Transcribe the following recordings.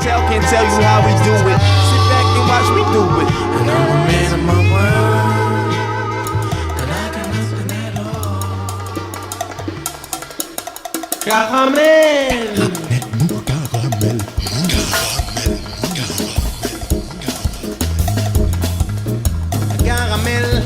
can't tell you how we do it. Sit back and watch me do it. And I'm a man of my word, and I got nothing at all. Caramel. Caramel.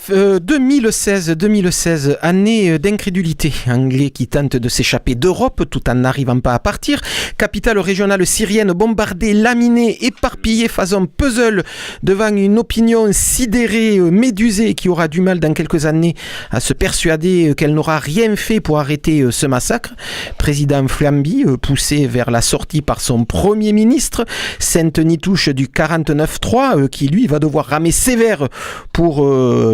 « 2016, année d'incrédulité. Anglais qui tentent de s'échapper d'Europe tout en n'arrivant pas à partir. Capitale régionale syrienne bombardée, laminée, éparpillée façon puzzle devant une opinion sidérée, médusée qui aura du mal dans quelques années à se persuader qu'elle n'aura rien fait pour arrêter ce massacre. Président Flamby, poussé vers la sortie par son premier ministre, sainte nitouche du 49-3 qui lui va devoir ramer sévère pour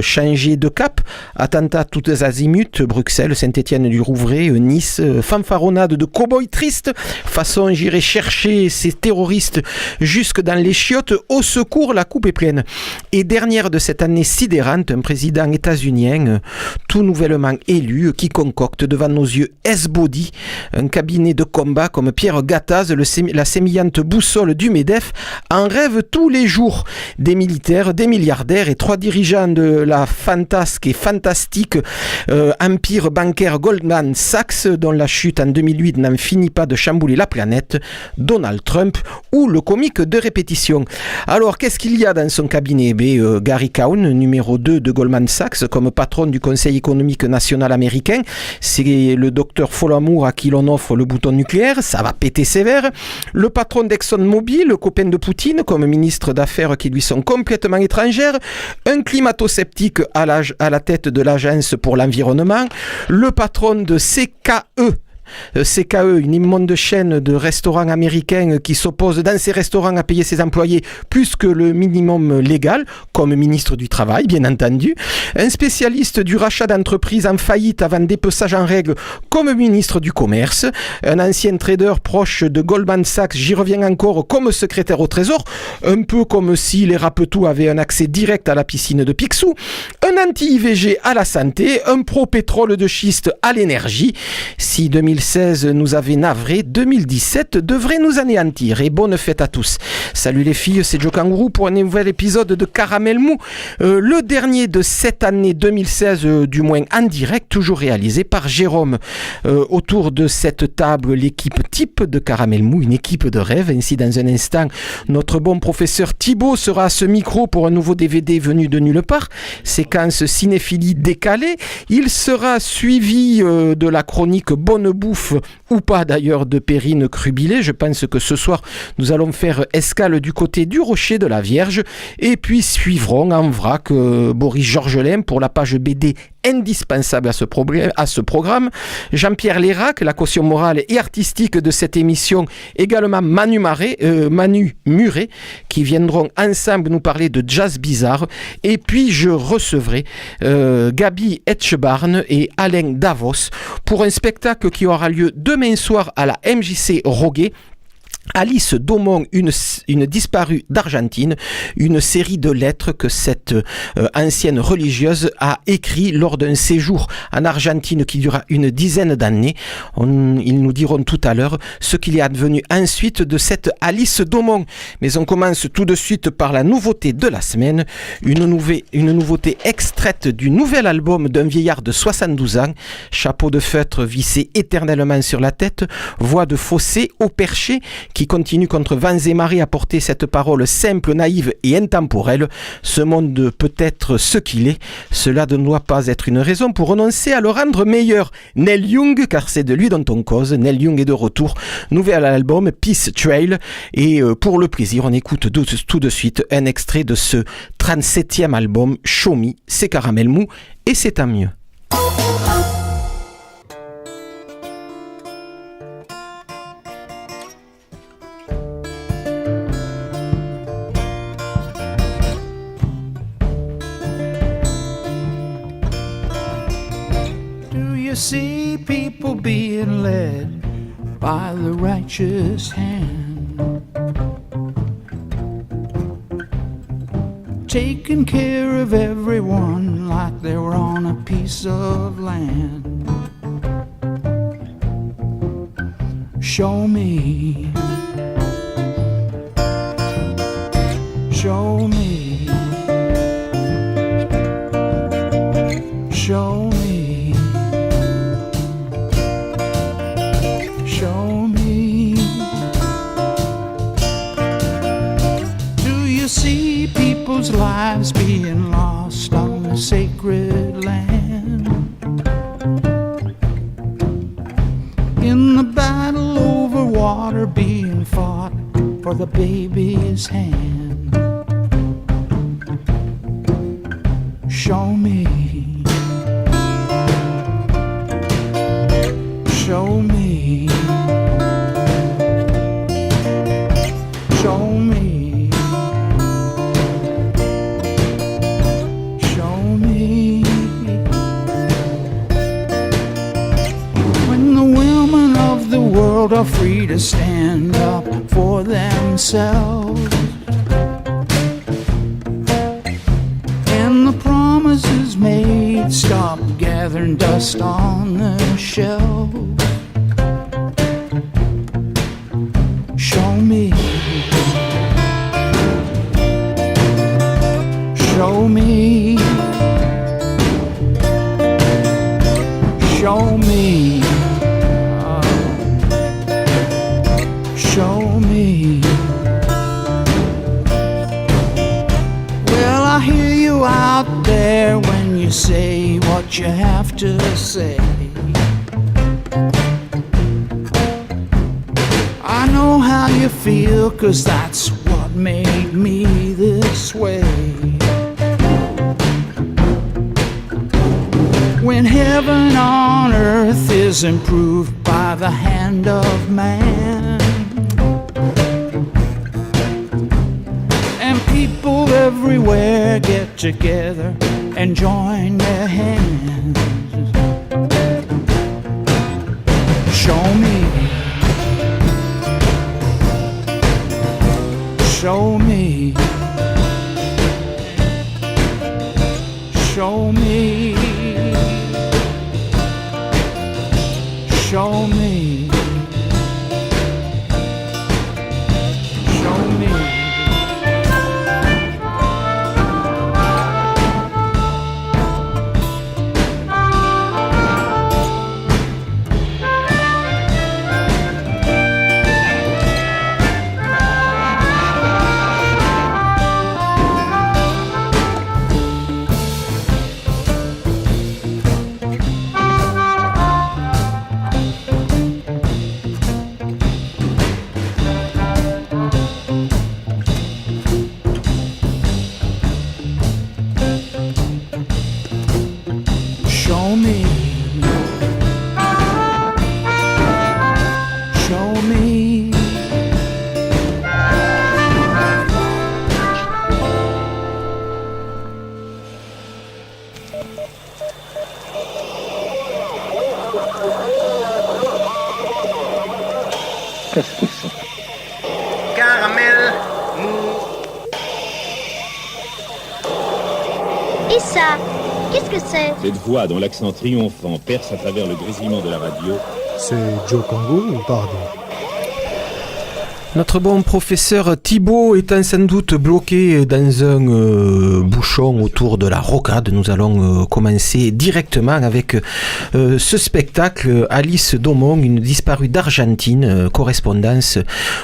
changer de cap. Attentats toutes azimuts, Bruxelles, Saint-Étienne-du-Rouvray, Nice, fanfaronnade de cow-boys tristes, façon j'irai chercher ces terroristes jusque dans les chiottes, au secours, la coupe est pleine. Et dernière de cette année sidérante, un président états-unien tout nouvellement élu qui concocte devant nos yeux S-Body, un cabinet de combat comme Pierre Gattaz, la sémillante boussole du MEDEF, en rêve tous les jours. Des militaires, des milliardaires et 3 dirigeants de la fantasque et fantastique empire bancaire Goldman Sachs, dont la chute en 2008 n'en finit pas de chambouler la planète, Donald Trump ou le comique de répétition. Alors, qu'est-ce qu'il y a dans son cabinet? Gary Cohn, numéro 2 de Goldman Sachs, comme patron du Conseil économique national américain. C'est le docteur Folamour à qui l'on offre le bouton nucléaire, ça va péter sévère. Le patron d'ExxonMobil, le copain de Poutine, comme ministre d'affaires qui lui sont complètement étrangères. Un climato-sceptique à la tête de l'Agence pour l'environnement. Le patron de CKE, une immonde chaîne de restaurants américains qui s'oppose dans ses restaurants à payer ses employés plus que le minimum légal, comme ministre du Travail, bien entendu. Un spécialiste du rachat d'entreprises en faillite avant dépeçage en règle, comme ministre du Commerce. Un ancien trader proche de Goldman Sachs, j'y reviens encore, comme secrétaire au Trésor, un peu comme si les Rapetou avaient un accès direct à la piscine de Picsou. Un anti-IVG à la santé, un pro-pétrole de schiste à l'énergie. Si 2016 nous avait navré, 2017 devrait nous anéantir. Et bonne fête à tous. Salut les filles, c'est Joe Kangourou pour un nouvel épisode de Caramel Mou. Le dernier de cette année 2016, du moins en direct, toujours réalisé par Jérôme. Autour de cette table, l'équipe type de Caramel Mou, une équipe de rêve. Ainsi, dans un instant, notre bon professeur Thibaut sera à ce micro pour un nouveau DVD venu de nulle part. Séquence cinéphilie décalée. Il sera suivi de la chronique Bonne Bouffe, ou pas d'ailleurs, de Perrine Crubilé. Je pense que ce soir, nous allons faire escale du côté du Rocher de la Vierge. Et puis suivront en vrac Boris Georgelin pour la page BD indispensable à ce programme. Jean-Pierre Lérac, la caution morale et artistique de cette émission, également Manu Muret, qui viendront ensemble nous parler de jazz bizarre. Et puis je recevrai Gabi Etchebarn et Alain Davos pour un spectacle qui aura lieu demain soir à la MJC Roguet. Alice Daumont, une disparue d'Argentine, une série de lettres que cette ancienne religieuse a écrit lors d'un séjour en Argentine qui dura une dizaine d'années. Ils nous diront tout à l'heure ce qu'il est advenu ensuite de cette Alice Daumont. Mais on commence tout de suite par la nouveauté de la semaine, une nouveauté extraite du nouvel album d'un vieillard de 72 ans, chapeau de feutre vissé éternellement sur la tête, voix de fossé au perché, qui continue contre vents et marées à porter cette parole simple, naïve et intemporelle. Ce monde peut être ce qu'il est. Cela ne doit pas être une raison pour renoncer à le rendre meilleur. Neil Young, car c'est de lui dont on cause. Neil Young est de retour. Nouvel album, Peace Trail. Et pour le plaisir, on écoute tout de suite un extrait de ce 37e album, Show Me. C'est caramel mou et c'est tant mieux. Do you see people being led by the righteous hand, taking care of everyone like they were on a piece of land? Show me, show me, show me, show me. Do you see people's lives being lost on the sacred land? In the battle over water being fought for the baby's hand. Show me, show me, show me, show me. When the women of the world are free to stand up for themselves, and the promises made stop gathering dust on the shelf. Show me, show me, show me, show me. Well, I hear you out there when you say what you have to say. I know how you feel, 'cause that's what made me this way. When heaven on earth is improved by the hand of man, and people everywhere get together and join their hands. Show me, show me, show me, show me, show me. Show me, show me, Qu'est-ce que c'est? Caramel mou. Et ça, qu'est-ce que c'est? Cette voix dont l'accent triomphant perce à travers le grésillement de la radio. C'est Joe Congo ou pardon? Notre bon professeur Thibault étant sans doute bloqué dans un bouchon autour de la rocade, nous allons commencer directement avec ce spectacle Alice Domon, une disparue d'Argentine, correspondance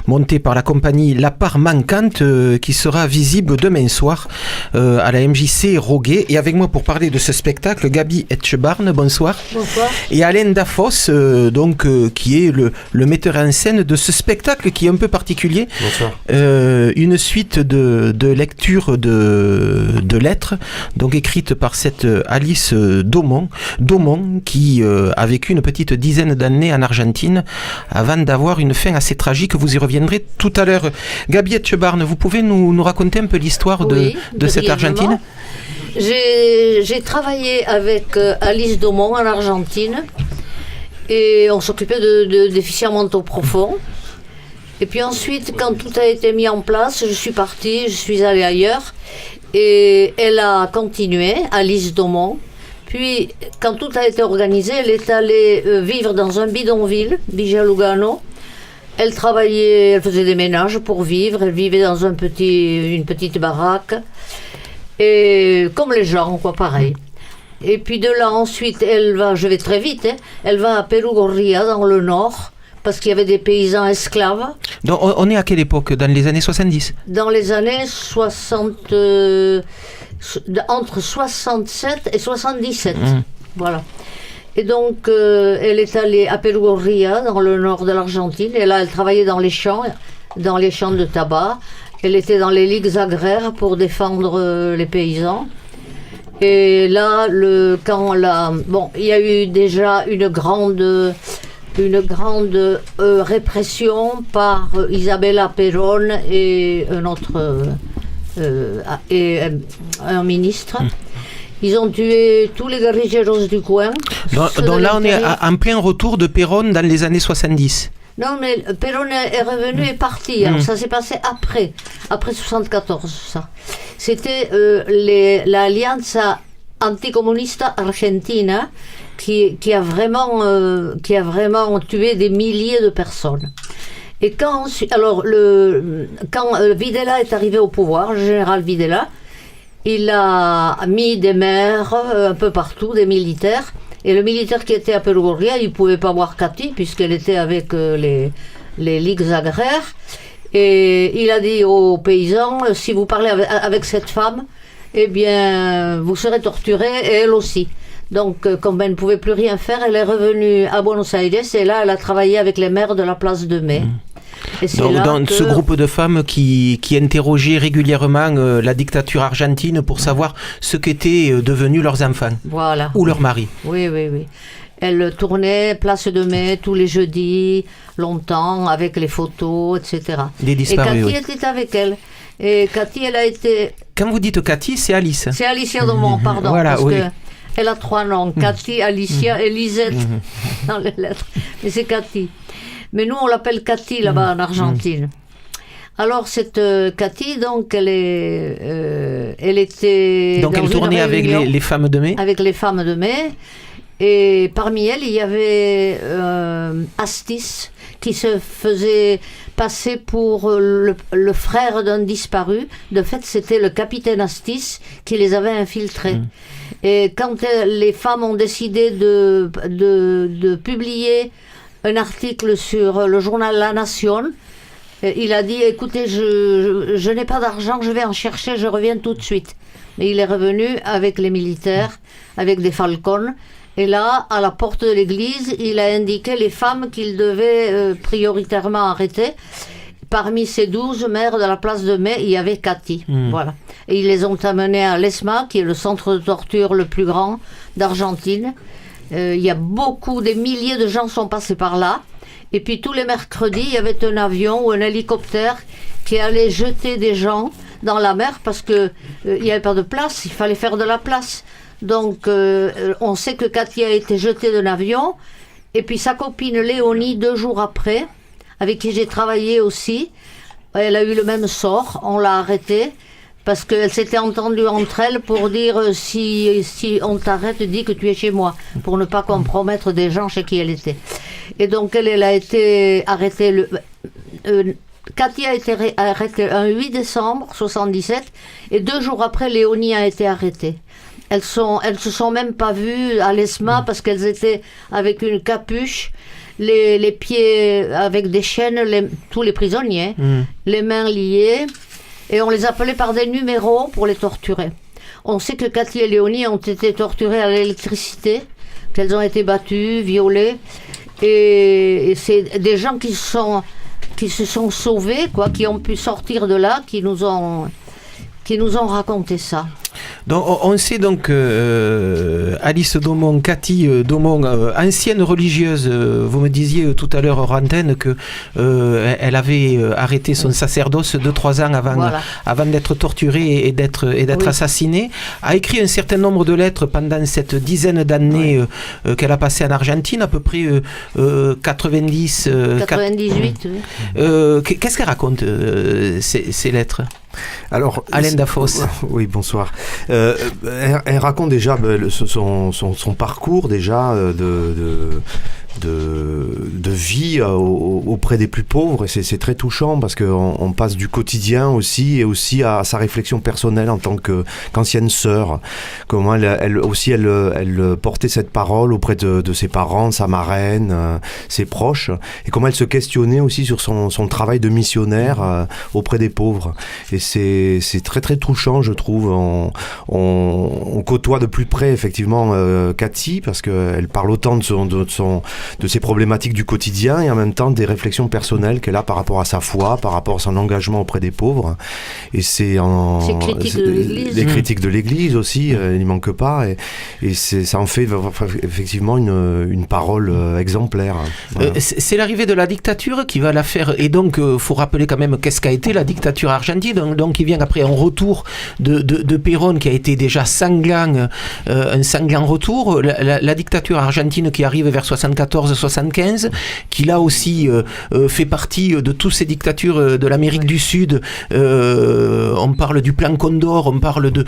montée par la compagnie La Part Manquante, qui sera visible demain soir à la MJC Roguet. Et avec moi pour parler de ce spectacle, Gabi Etchebarn, bonsoir. Bonsoir. Et Alain Dafos, qui est le metteur en scène de ce spectacle qui est un peu particulier. Bonsoir. Une suite de lectures de lettres, donc écrites par cette Alice Domon qui a vécu une petite dizaine d'années en Argentine avant d'avoir une fin assez tragique. Vous y reviendrez tout à l'heure. Gabi Etchebarn, vous pouvez nous raconter un peu l'histoire de cette Argentine? J'ai travaillé avec Alice Domon en Argentine et on s'occupait de déficients mentaux profonds. Et puis ensuite, quand tout a été mis en place, je suis partie, je suis allée ailleurs et elle a continué, Alice Domon. Puis, quand tout a été organisé, elle est allée vivre dans un bidonville, Villa Lugano. Elle travaillait, elle faisait des ménages pour vivre, elle vivait dans une petite baraque. Et comme les gens, quoi, pareil. Et puis de là, ensuite, je vais très vite, elle va à Perugorría, dans le nord, parce qu'il y avait des paysans esclaves. Donc on est à quelle époque? Dans les années 70? Dans les années 60, entre 67 et 77, voilà. Et donc, elle est allée à Perugorría, dans le nord de l'Argentine, et là, elle travaillait dans les champs de tabac. Elle était dans les ligues agraires pour défendre les paysans. Et là, il y a eu déjà une grande répression par Isabella Perón et un ministre. Ils ont tué tous les guerrilleros du coin. Donc là, on est en plein retour de Perón dans les années 70. Non, mais Perón est revenu et parti. Alors, ça s'est passé après 74, ça. C'était l'Alianza Anticomunista Argentina qui a vraiment tué des milliers de personnes. Et quand Videla est arrivé au pouvoir, le général Videla, il a mis des maires un peu partout, des militaires. Et le militaire qui était à Perugorría, il ne pouvait pas voir Cathy, puisqu'elle était avec les ligues agraires. Et il a dit aux paysans, si vous parlez avec cette femme, eh bien, vous serez torturés, et elle aussi. Donc, comme elle ne pouvait plus rien faire, elle est revenue à Buenos Aires, et là, elle a travaillé avec les maires de la place de Mai. Donc, dans ce groupe de femmes qui interrogeaient régulièrement la dictature argentine pour savoir ce qu'étaient devenus leurs enfants, voilà, ou leurs maris. Oui. Elle tournait Place de Mai tous les jeudis, longtemps, avec les photos, etc. Des disparus, et Cathy était avec elle. Et Cathy, elle a été... Quand vous dites Cathy, c'est Alice. C'est Alicia Domon, pardon. Voilà, parce oui. qu'elle a 3 noms. Cathy, Alicia et Lisette dans les lettres. Mais c'est Cathy. Mais nous, on l'appelle Cathy là-bas en Argentine. Alors, cette Cathy, donc, elle était... Donc, elle tournait avec les femmes de Mai. Avec les femmes de Mai. Et parmi elles, il y avait Astis, qui se faisait passer pour le frère d'un disparu. De fait, c'était le capitaine Astis qui les avait infiltrés. Et quand les femmes ont décidé de publier un article sur le journal La Nation, il a dit, écoutez, je n'ai pas d'argent, je vais en chercher, je reviens tout de suite. Et il est revenu avec les militaires, avec des falcons. Et là, à la porte de l'église, il a indiqué les femmes qu'il devait prioritairement arrêter. Parmi ces 12 mères de la place de Mai, il y avait Cathy. Voilà. Et ils les ont amenées à l'ESMA, qui est le centre de torture le plus grand d'Argentine. Il y a des milliers de gens sont passés par là. Et puis tous les mercredis, il y avait un avion ou un hélicoptère qui allait jeter des gens dans la mer parce qu'il n'y avait pas de place, il fallait faire de la place. Donc on sait que Cathy a été jetée d'un avion. Et puis sa copine Léonie, 2 jours après, avec qui j'ai travaillé aussi, elle a eu le même sort, on l'a arrêtée. Parce qu'elles s'étaient entendues entre elles pour dire si on t'arrête, dis que tu es chez moi, pour ne pas compromettre des gens chez qui elle était. Et donc elle a été arrêtée Cathy a été arrêtée un 8 décembre 77 et 2 jours après, Léonie a été arrêtée. Elles se sont même pas vues à l'ESMA parce qu'elles étaient avec une capuche, les pieds avec des chaînes, tous les prisonniers, les mains liées, et on les appelait par des numéros pour les torturer. On sait que Cathy et Léonie ont été torturées à l'électricité, qu'elles ont été battues, violées, et c'est des gens qui se sont sauvés, quoi, qui ont pu sortir de là, qui nous ont raconté ça. Donc, on sait donc Alice Daumont, Cathy Daumont, ancienne religieuse, vous me disiez tout à l'heure hors antenne que elle avait arrêté son sacerdoce 2-3 ans avant d'être torturée et d'être assassinée, a écrit un certain nombre de lettres pendant cette dizaine d'années qu'elle a passé en Argentine, à peu près 98. Oui. Qu'est-ce qu'elle raconte ces lettres? Alors, Alain Dafosse. Oui, bonsoir. Elle raconte déjà son parcours déjà de vie auprès des plus pauvres, et c'est très touchant parce qu'on passe du quotidien aussi et aussi à sa réflexion personnelle en tant qu'ancienne sœur, comment elle portait cette parole auprès de ses parents, sa marraine, ses proches, et comment elle se questionnait aussi sur son travail de missionnaire auprès des pauvres, et c'est très très touchant, je trouve. On côtoie de plus près effectivement Cathy, parce qu'elle parle autant de ses problématiques du quotidien et en même temps des réflexions personnelles qu'elle a par rapport à sa foi, par rapport à son engagement auprès des pauvres. Et c'est des critiques de l'Église aussi, il n'y manque pas, et ça en fait effectivement une parole exemplaire. Voilà. C'est l'arrivée de la dictature qui va la faire, et donc faut rappeler quand même qu'est-ce qu'a été la dictature argentine, donc il vient après un retour de Perón qui a été déjà sanglant, un sanglant retour, la dictature argentine qui arrive vers 74-75, qui là aussi fait partie de toutes ces dictatures de l'Amérique du Sud. On parle du plan Condor, on parle de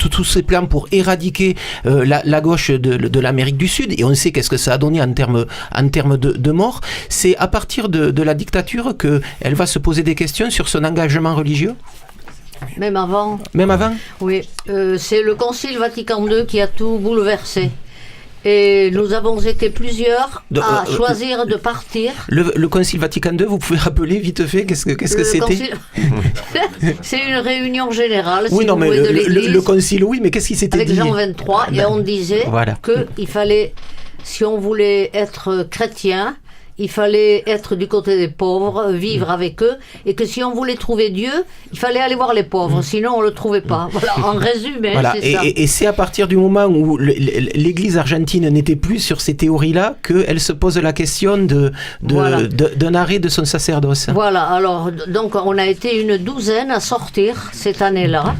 tous ces plans pour éradiquer la gauche de l'Amérique du Sud, et on sait qu'est-ce que ça a donné en termes de morts. C'est à partir de la dictature qu'elle va se poser des questions sur son engagement religieux. Même avant. Oui, c'est le Concile Vatican II qui a tout bouleversé. Et nous avons été plusieurs à choisir de partir. Le Concile Vatican II, vous pouvez rappeler vite fait qu'est-ce que c'était? C'est une réunion générale, oui, non, mais de l'Église. Le Concile, oui, mais qu'est-ce qui s'était dit? Avec Jean XXIII, et on disait qu'il fallait, si on voulait être chrétien, il fallait être du côté des pauvres, vivre avec eux, et que si on voulait trouver Dieu, il fallait aller voir les pauvres, sinon on ne le trouvait pas. Voilà, en résumé, c'est ça. Et c'est à partir du moment où l'Église argentine n'était plus sur ces théories-là qu'elle se pose la question d'un arrêt de son sacerdoce. Voilà, alors, donc on a été une douzaine à sortir cette année-là,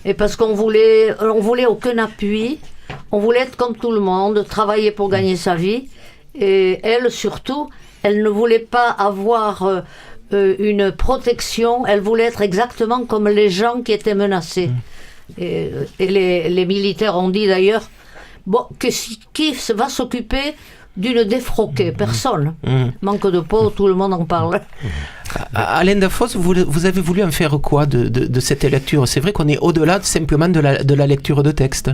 et parce qu'on voulait aucun appui, on voulait être comme tout le monde, travailler pour gagner sa vie. Et elle, surtout, elle ne voulait pas avoir une protection, elle voulait être exactement comme les gens qui étaient menacés. Et les militaires ont dit d'ailleurs, qui va s'occuper d'une défroquée? Personne. Manque de peau, tout le monde en parle. Alain Dafosse, vous avez voulu en faire quoi de cette lecture? C'est vrai qu'on est au-delà simplement de la lecture de texte.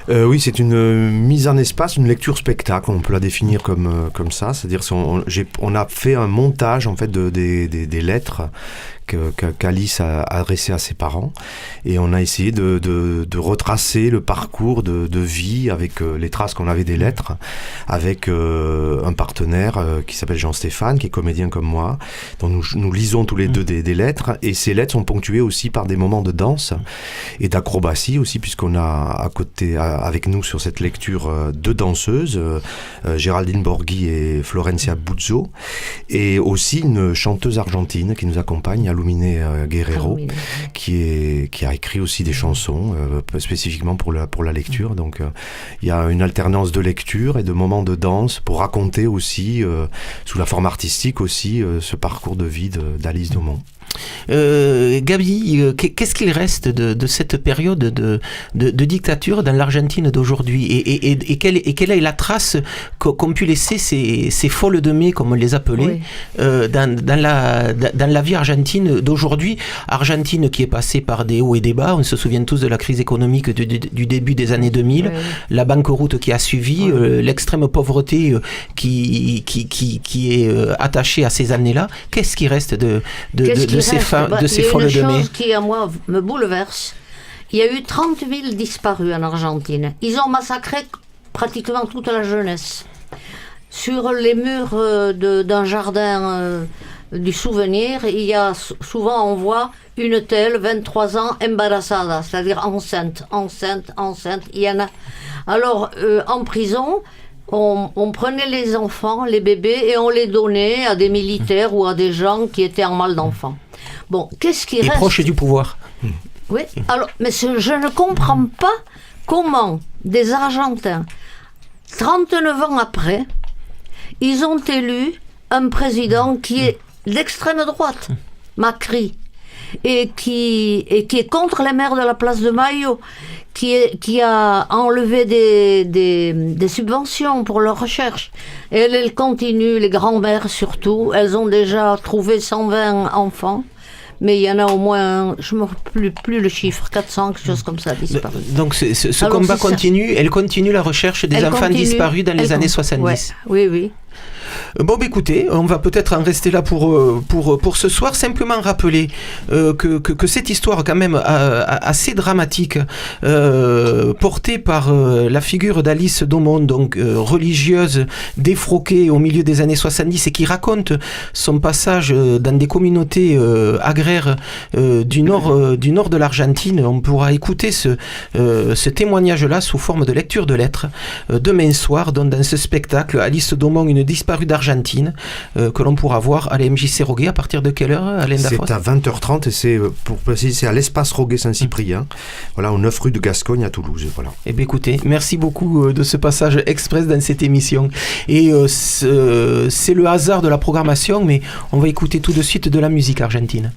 Oui, c'est une mise en espace, une lecture spectacle, on peut la définir comme ça, c'est-à-dire on a fait un montage en fait des lettres qu'Alice a adressé à ses parents, et on a essayé de retracer le parcours de vie avec les traces qu'on avait des lettres, avec un partenaire qui s'appelle Jean-Stéphane, qui est comédien comme moi, dont nous lisons tous les deux des lettres, et ces lettres sont ponctuées aussi par des moments de danse et d'acrobatie aussi, puisqu'on a à côté avec nous sur cette lecture deux danseuses, Géraldine Borghi et Florencia Buzzo, et aussi une chanteuse argentine qui nous accompagne, Alumine Guerrero, qui a écrit aussi des chansons spécifiquement pour la lecture. Donc il y a une alternance de lecture et de moments de danse pour raconter aussi, sous la forme artistique aussi, ce parcours de vie d'Alice Daumont. Gabi, qu'est-ce qu'il reste de cette période de dictature dans l'Argentine d'aujourd'hui et quelle est la trace qu'ont pu laisser ces folles de mai, comme on les appelait, dans la vie argentine d'aujourd'hui. Argentine qui est passée par des hauts et des bas. On se souvient tous de la crise économique du début des années 2000, la banqueroute qui a suivi, l'extrême pauvreté qui est attachée à ces années-là. Qu'est-ce qui reste de ces folles de mai? Il y a une chose qui, à moi, me bouleverse. Il y a eu 30 000 disparus en Argentine. Ils ont massacré pratiquement toute la jeunesse. Sur les murs d'un jardin du souvenir, il y a souvent, on voit une telle, 23 ans, embarazada, c'est-à-dire enceinte. Il y en a. Alors, en prison, on prenait les enfants, les bébés, et on les donnait à des militaires ou à des gens qui étaient en mal d'enfants. Bon, qu'est-ce qui reste ? Et proches du pouvoir. Oui, alors, mais je ne comprends pas comment des Argentins, 39 ans après, ils ont élu un président qui est d'extrême droite, Macri, et qui est contre les maires de la place de Mayo, qui a enlevé des subventions pour leur recherche. Et elles continuent, les grands-mères surtout, elles ont déjà trouvé 120 enfants. Mais il y en a au moins, je ne me rappelle plus le chiffre, 400, quelque chose comme ça, disparu. Donc ce combat continue, elle continue la recherche des enfants disparus dans les années 70. Ouais, oui. Bon, écoutez, on va peut-être en rester là pour ce soir. Simplement rappeler que cette histoire quand même assez dramatique, portée par la figure d'Alice Domon, donc religieuse défroquée au milieu des années 70 et qui raconte son passage dans des communautés agraires du nord de l'Argentine. On pourra écouter ce témoignage-là sous forme de lecture de lettres demain soir, donc dans ce spectacle Alice Domon, une disparue d'Argentine, que l'on pourra voir à la MJC Roguet. À partir de quelle heure, Alain Dafros ? C'est à 20h30 et c'est, pour préciser, c'est à l'espace Roguet Saint-Cyprien, voilà, au 9 rue de Gascogne à Toulouse. Voilà. Eh bien, écoutez, merci beaucoup de ce passage express dans cette émission. Et c'est le hasard de la programmation, mais on va écouter tout de suite de la musique argentine.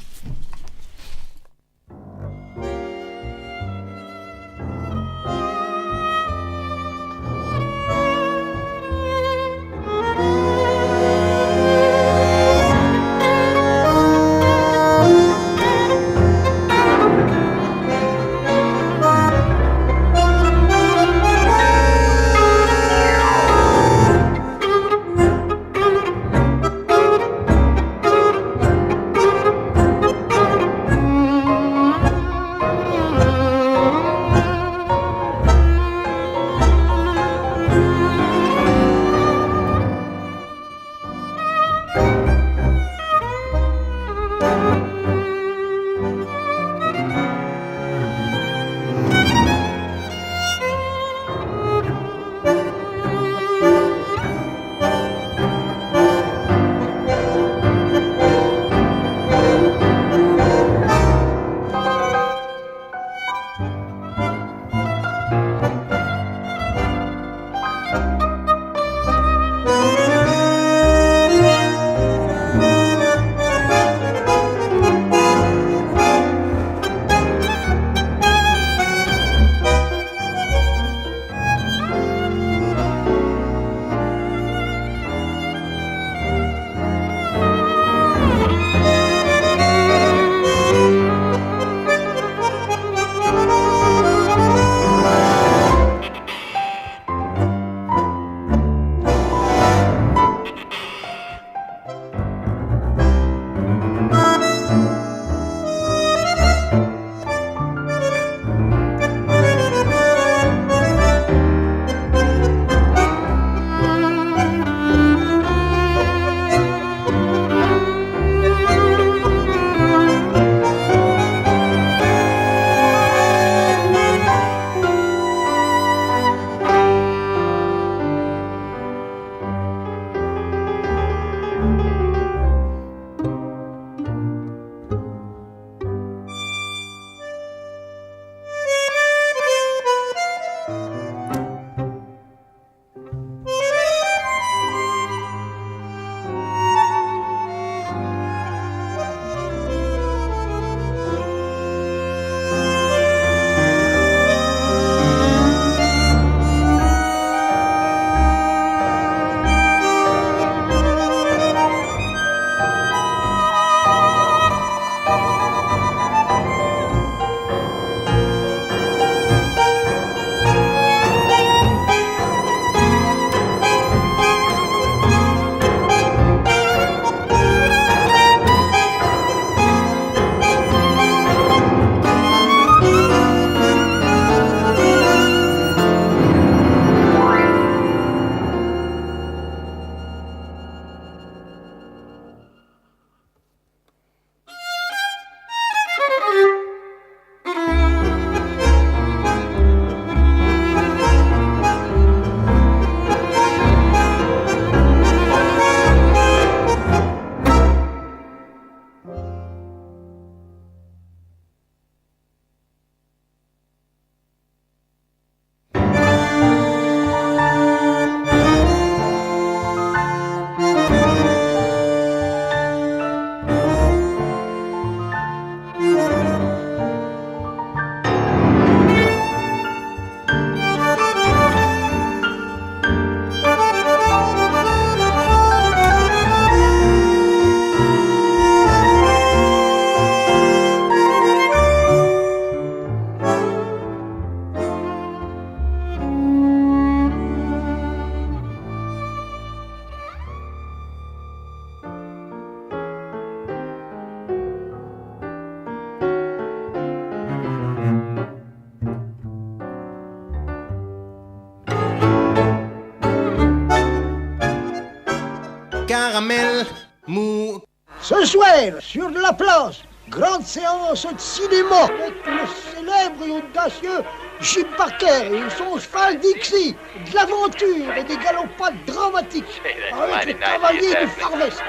caramel mou. Ce soir, sur la place, grande séance de cinéma avec le célèbre et audacieux Jim Parker et son cheval Dixie, de l'aventure et des galopades dramatiques avec les cavaliers du Far West.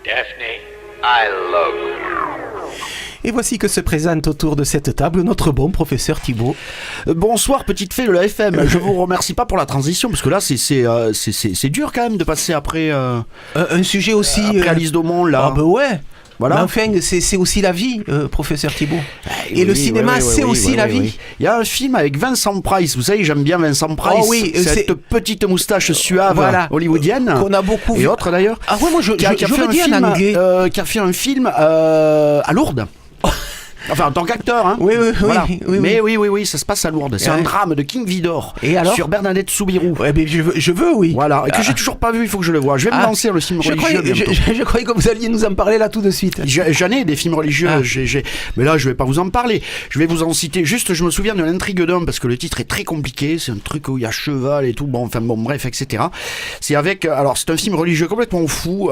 Daphne, I love you. Et voici que se présente autour de cette table notre bon professeur Thibaut. Bonsoir petite fée de la FM. Je vous remercie pas pour la transition parce que là c'est dur quand même de passer après un sujet aussi après Alice Daumont là. Ah bah ouais. Voilà. Mais enfin, c'est aussi la vie, professeur Thibaut. Et le cinéma, c'est aussi la vie. Il y a un film avec Vincent Price. Vous savez, j'aime bien Vincent Price. Oh oui, cette petite moustache suave hollywoodienne. Qu'on a beaucoup vu. Et autres d'ailleurs. Ah ouais, moi je qui a fait un film, en anglais. Qui a fait un film à Lourdes. Enfin, en tant qu'acteur, hein. Oui. Mais oui, ça se passe à Lourdes. C'est un drame de King Vidor. Et alors sur Bernadette Soubirous. Ouais, mais je veux, oui. Voilà. Et que j'ai toujours pas vu, il faut que je le voie. Je vais me lancer le film religieux. Je croyais que vous alliez nous en parler là tout de suite. J'en ai des films religieux. Mais là, je vais pas vous en parler. Je vais vous en citer. Juste, je me souviens de l'intrigue d'un parce que le titre est très compliqué. C'est un truc où il y a cheval et tout. Bon, bref, etc. C'est avec. Alors, c'est un film religieux complètement fou.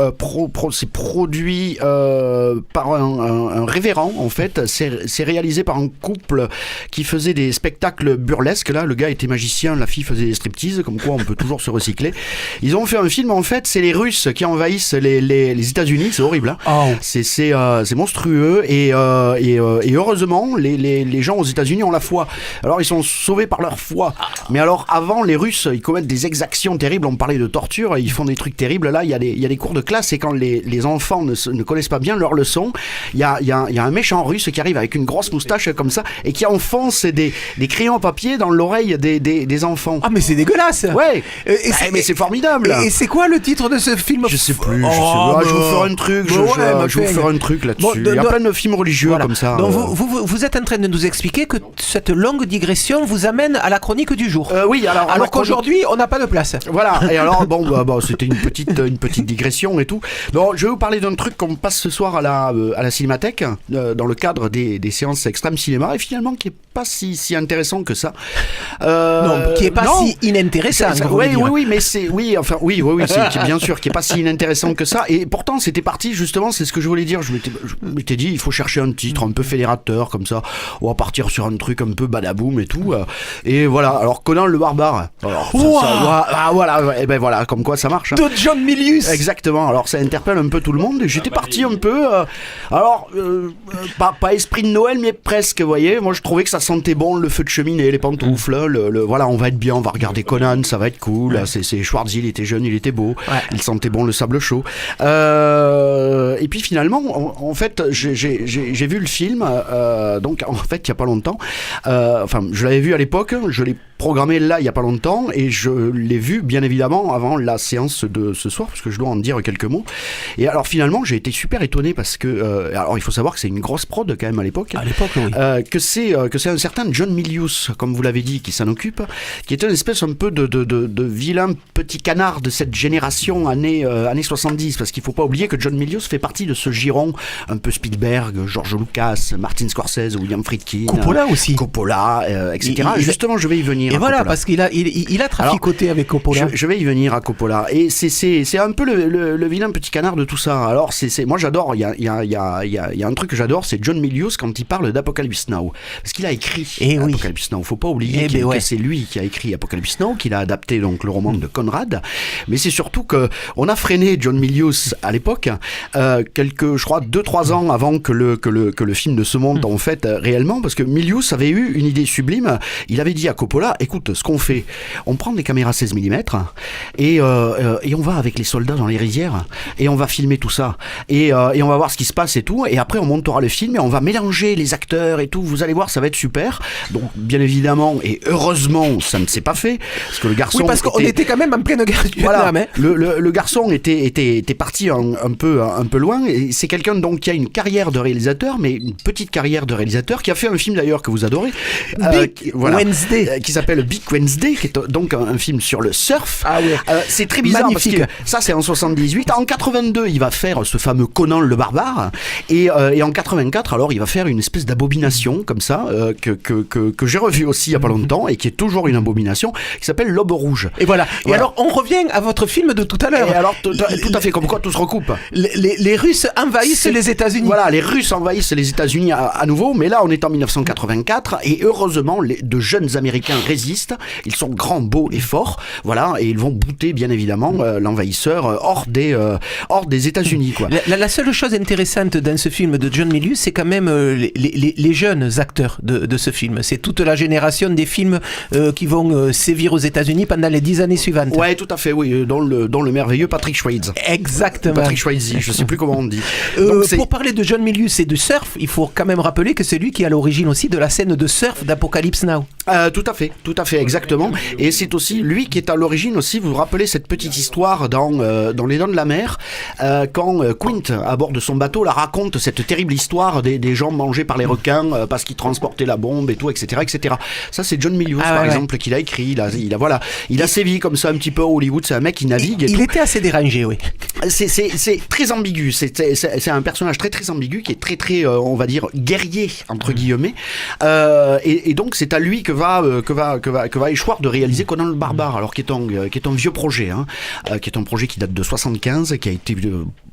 C'est produit par un révérend, en fait. C'est réalisé par un couple qui faisait des spectacles burlesques. Là, le gars était magicien, la fille faisait des striptease, comme quoi on peut toujours se recycler. Ils ont fait un film, en fait, c'est les Russes qui envahissent les États-Unis. C'est horrible, hein. Oh. C'est monstrueux et heureusement, les gens aux États-Unis ont la foi. Alors, ils sont sauvés par leur foi. Mais alors, avant, les Russes, ils commettent des exactions terribles. On parlait de torture, ils font des trucs terribles. Là, il y a des cours de classe et quand les enfants ne connaissent pas bien leur leçon, il y a un méchant russe qui arrive avec une grosse moustache comme ça et qui enfonce des crayons à papier dans l'oreille des enfants. Ah mais c'est dégueulasse. Ouais. Mais c'est formidable. Et c'est quoi le titre de ce film? Je sais plus. Je vous ferai un truc. Je vous ferai un truc là-dessus. Bon, il y a plein de films religieux comme ça. Donc vous êtes en train de nous expliquer que cette longue digression vous amène à la chronique du jour. Oui. Alors qu'aujourd'hui on n'a pas de place. Voilà. Et alors c'était une petite digression et tout. Donc je vais vous parler d'un truc qu'on passe ce soir à la Cinémathèque dans le cadre des séances extrême cinéma et finalement qui est pas si intéressant que ça. Qui est pas si inintéressant. Oui, mais c'est c'est bien sûr qui est pas si inintéressant que ça et pourtant c'était parti justement, c'est ce que je voulais dire. Je m'étais dit il faut chercher un titre un peu fédérateur comme ça. On va partir sur un truc un peu badaboum et tout. Et voilà. Alors Conan le barbare. Alors, voilà, comme quoi ça marche. Hein. De John Milius. Exactement. Alors ça interpelle un peu tout le monde. Et j'étais parti un peu. Pas esprit de Noël, mais presque. Vous voyez. Moi, je trouvais que ça sentait bon le feu de cheminée, les pantoufles. Voilà, on va être bien. On va regarder Conan, ça va être cool. Ouais. C'est Schwarzy, il était jeune, il était beau. Ouais. Il sentait bon le sable chaud. Et puis finalement, en fait, j'ai vu le film. Donc en fait, il y a pas longtemps. Je l'avais vu à l'époque. Je l'ai programmé là il y a pas longtemps et je l'ai vu bien évidemment avant la séance de ce soir parce que je dois en dire quelques mots. Et alors finalement j'ai été super étonné parce que alors il faut savoir que c'est une grosse prod quand même à l'époque. À l'époque oui. Que c'est un certain John Milius comme vous l'avez dit qui s'en occupe, qui est une espèce un peu de vilain petit canard de cette génération années 70 parce qu'il faut pas oublier que John Milius fait partie de ce giron un peu Spielberg, George Lucas, Martin Scorsese, William Friedkin, Coppola aussi. Coppola, etc. Justement je vais y venir. Et voilà, parce qu'il a traficoté avec Coppola. Je vais y venir à Coppola. Et c'est un peu le vilain petit canard de tout ça. Alors, moi j'adore, il y a un truc que j'adore, c'est John Milius quand il parle d'Apocalypse Now. Parce qu'il a écrit Apocalypse Now. Faut pas oublier que c'est lui qui a écrit Apocalypse Now, qu'il a adapté donc le roman de Conrad. Mais c'est surtout qu'on a freiné John Milius à l'époque, je crois 2-3 ans avant que le film ne se monte en fait réellement, parce que Milius avait eu une idée sublime. Il avait dit à Coppola, écoute, ce qu'on fait, on prend des caméras 16 mm et on va avec les soldats dans les rizières et on va filmer tout ça et on va voir ce qui se passe et tout, et après on montera le film et on va mélanger les acteurs et tout, vous allez voir, ça va être super. Donc bien évidemment et heureusement ça ne s'est pas fait parce que le garçon qu'on était quand même en pleine guerre du Vietnam, hein. Le garçon était parti un peu loin, et c'est quelqu'un donc qui a une carrière de réalisateur, mais une petite carrière de réalisateur, qui a fait un film d'ailleurs que vous adorez, Wednesday, qui s'appelle s'appelle Big Wednesday, qui est donc un film sur le surf. Ah ouais. C'est très bizarre Magnifique. parce que ça c'est en 78. En 82, il va faire ce fameux Conan le barbare, et en 84, alors il va faire une espèce d'abomination comme ça que j'ai revu aussi il y a pas longtemps et qui est toujours une abomination, qui s'appelle L'Aube rouge. Et voilà. Voilà. Et alors, on revient à votre film de tout à l'heure. Et alors tout à fait, comme quoi tout se recoupe. Les Russes envahissent les États-Unis. Voilà, les Russes envahissent les États-Unis à nouveau, mais là on est en 1984 et heureusement de jeunes Américains résistent. Ils sont grands, beaux et forts, voilà, et ils vont bouter bien évidemment l'envahisseur hors des États-Unis, quoi. La seule chose intéressante dans ce film de John Milius, c'est quand même les jeunes acteurs de ce film. C'est toute la génération des films qui vont sévir aux États-Unis pendant les 10 années suivantes. Ouais, tout à fait, oui, dont le merveilleux Patrick Swayze. Exactement. Patrick Swayze, je sais plus comment on dit. Pour parler de John Milius et du surf, il faut quand même rappeler que c'est lui qui est à l'origine aussi de la scène de surf d'Apocalypse Now. Tout à fait, exactement. Et c'est aussi lui qui est à l'origine aussi. Vous vous rappelez cette petite histoire dans Les Dents de la Mer, quand Quint, à bord de son bateau, la raconte cette terrible histoire des gens mangés par les requins parce qu'ils transportaient la bombe et tout, etc., etc. Ça, c'est John Milius, par exemple, qui l'a écrit. Il a sévi comme ça un petit peu à Hollywood. C'est un mec qui navigue. Il était assez dérangé, oui. C'est très ambigu. C'est un personnage très très ambigu qui est très très, on va dire, guerrier entre guillemets. Et donc c'est à lui que va échoir de réaliser Conan le barbare, alors qui est un vieux projet, hein, qui est un projet qui date de 75, qui a été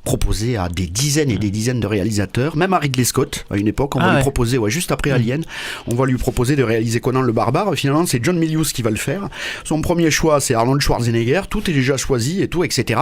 proposé à des dizaines et des dizaines de réalisateurs, même à Ridley Scott à une époque. On va lui proposer, juste après Alien, on va lui proposer de réaliser Conan le barbare. Finalement, c'est John Milius qui va le faire. Son premier choix, c'est Arnold Schwarzenegger. Tout est déjà choisi et tout, etc.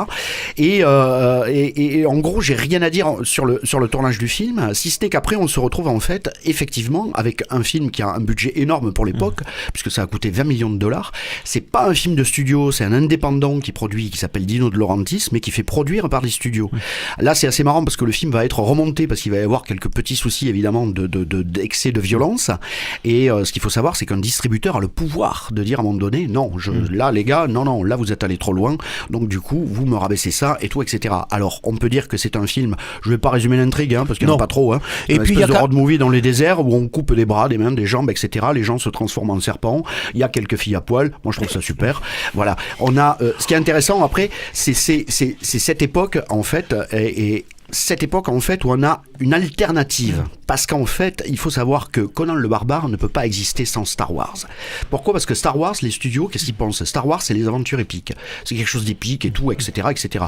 Et en gros, j'ai rien à dire sur le tournage du film, si ce n'est qu'après, on se retrouve en fait, effectivement, avec un film qui a un budget énorme pour l'époque, puisque ça a coûté 20 millions de dollars. C'est pas un film de studio, c'est un indépendant qui produit, qui s'appelle Dino De Laurentiis, mais qui fait produire par des studios. Là, c'est assez marrant parce que le film va être remonté, parce qu'il va y avoir quelques petits soucis, évidemment, d'excès de violence. Et ce qu'il faut savoir, c'est qu'un distributeur a le pouvoir de dire à un moment donné, non, là, les gars, non, là, vous êtes allés trop loin, donc du coup, vous me rabaissez ça, et tout, etc. Alors, on peut dire que c'est un film, je vais pas résumer l'intrigue, hein, parce qu'il n'y en a pas trop, hein. Et puis, il y a de road movie dans les déserts où on coupe des bras, des mains, des jambes, etc. Les gens se transforment en serpents. Il y a quelques filles à poil. Moi, je trouve ça super. Voilà. On a, ce qui est intéressant après, c'est cette époque, en fait, et cette époque en fait où on a une alternative, parce qu'en fait il faut savoir que Conan le barbare ne peut pas exister sans Star Wars. Pourquoi ? Parce que Star Wars, les studios, qu'est-ce qu'ils pensent ? Star Wars, c'est les aventures épiques, c'est quelque chose d'épique et tout, etc., etc.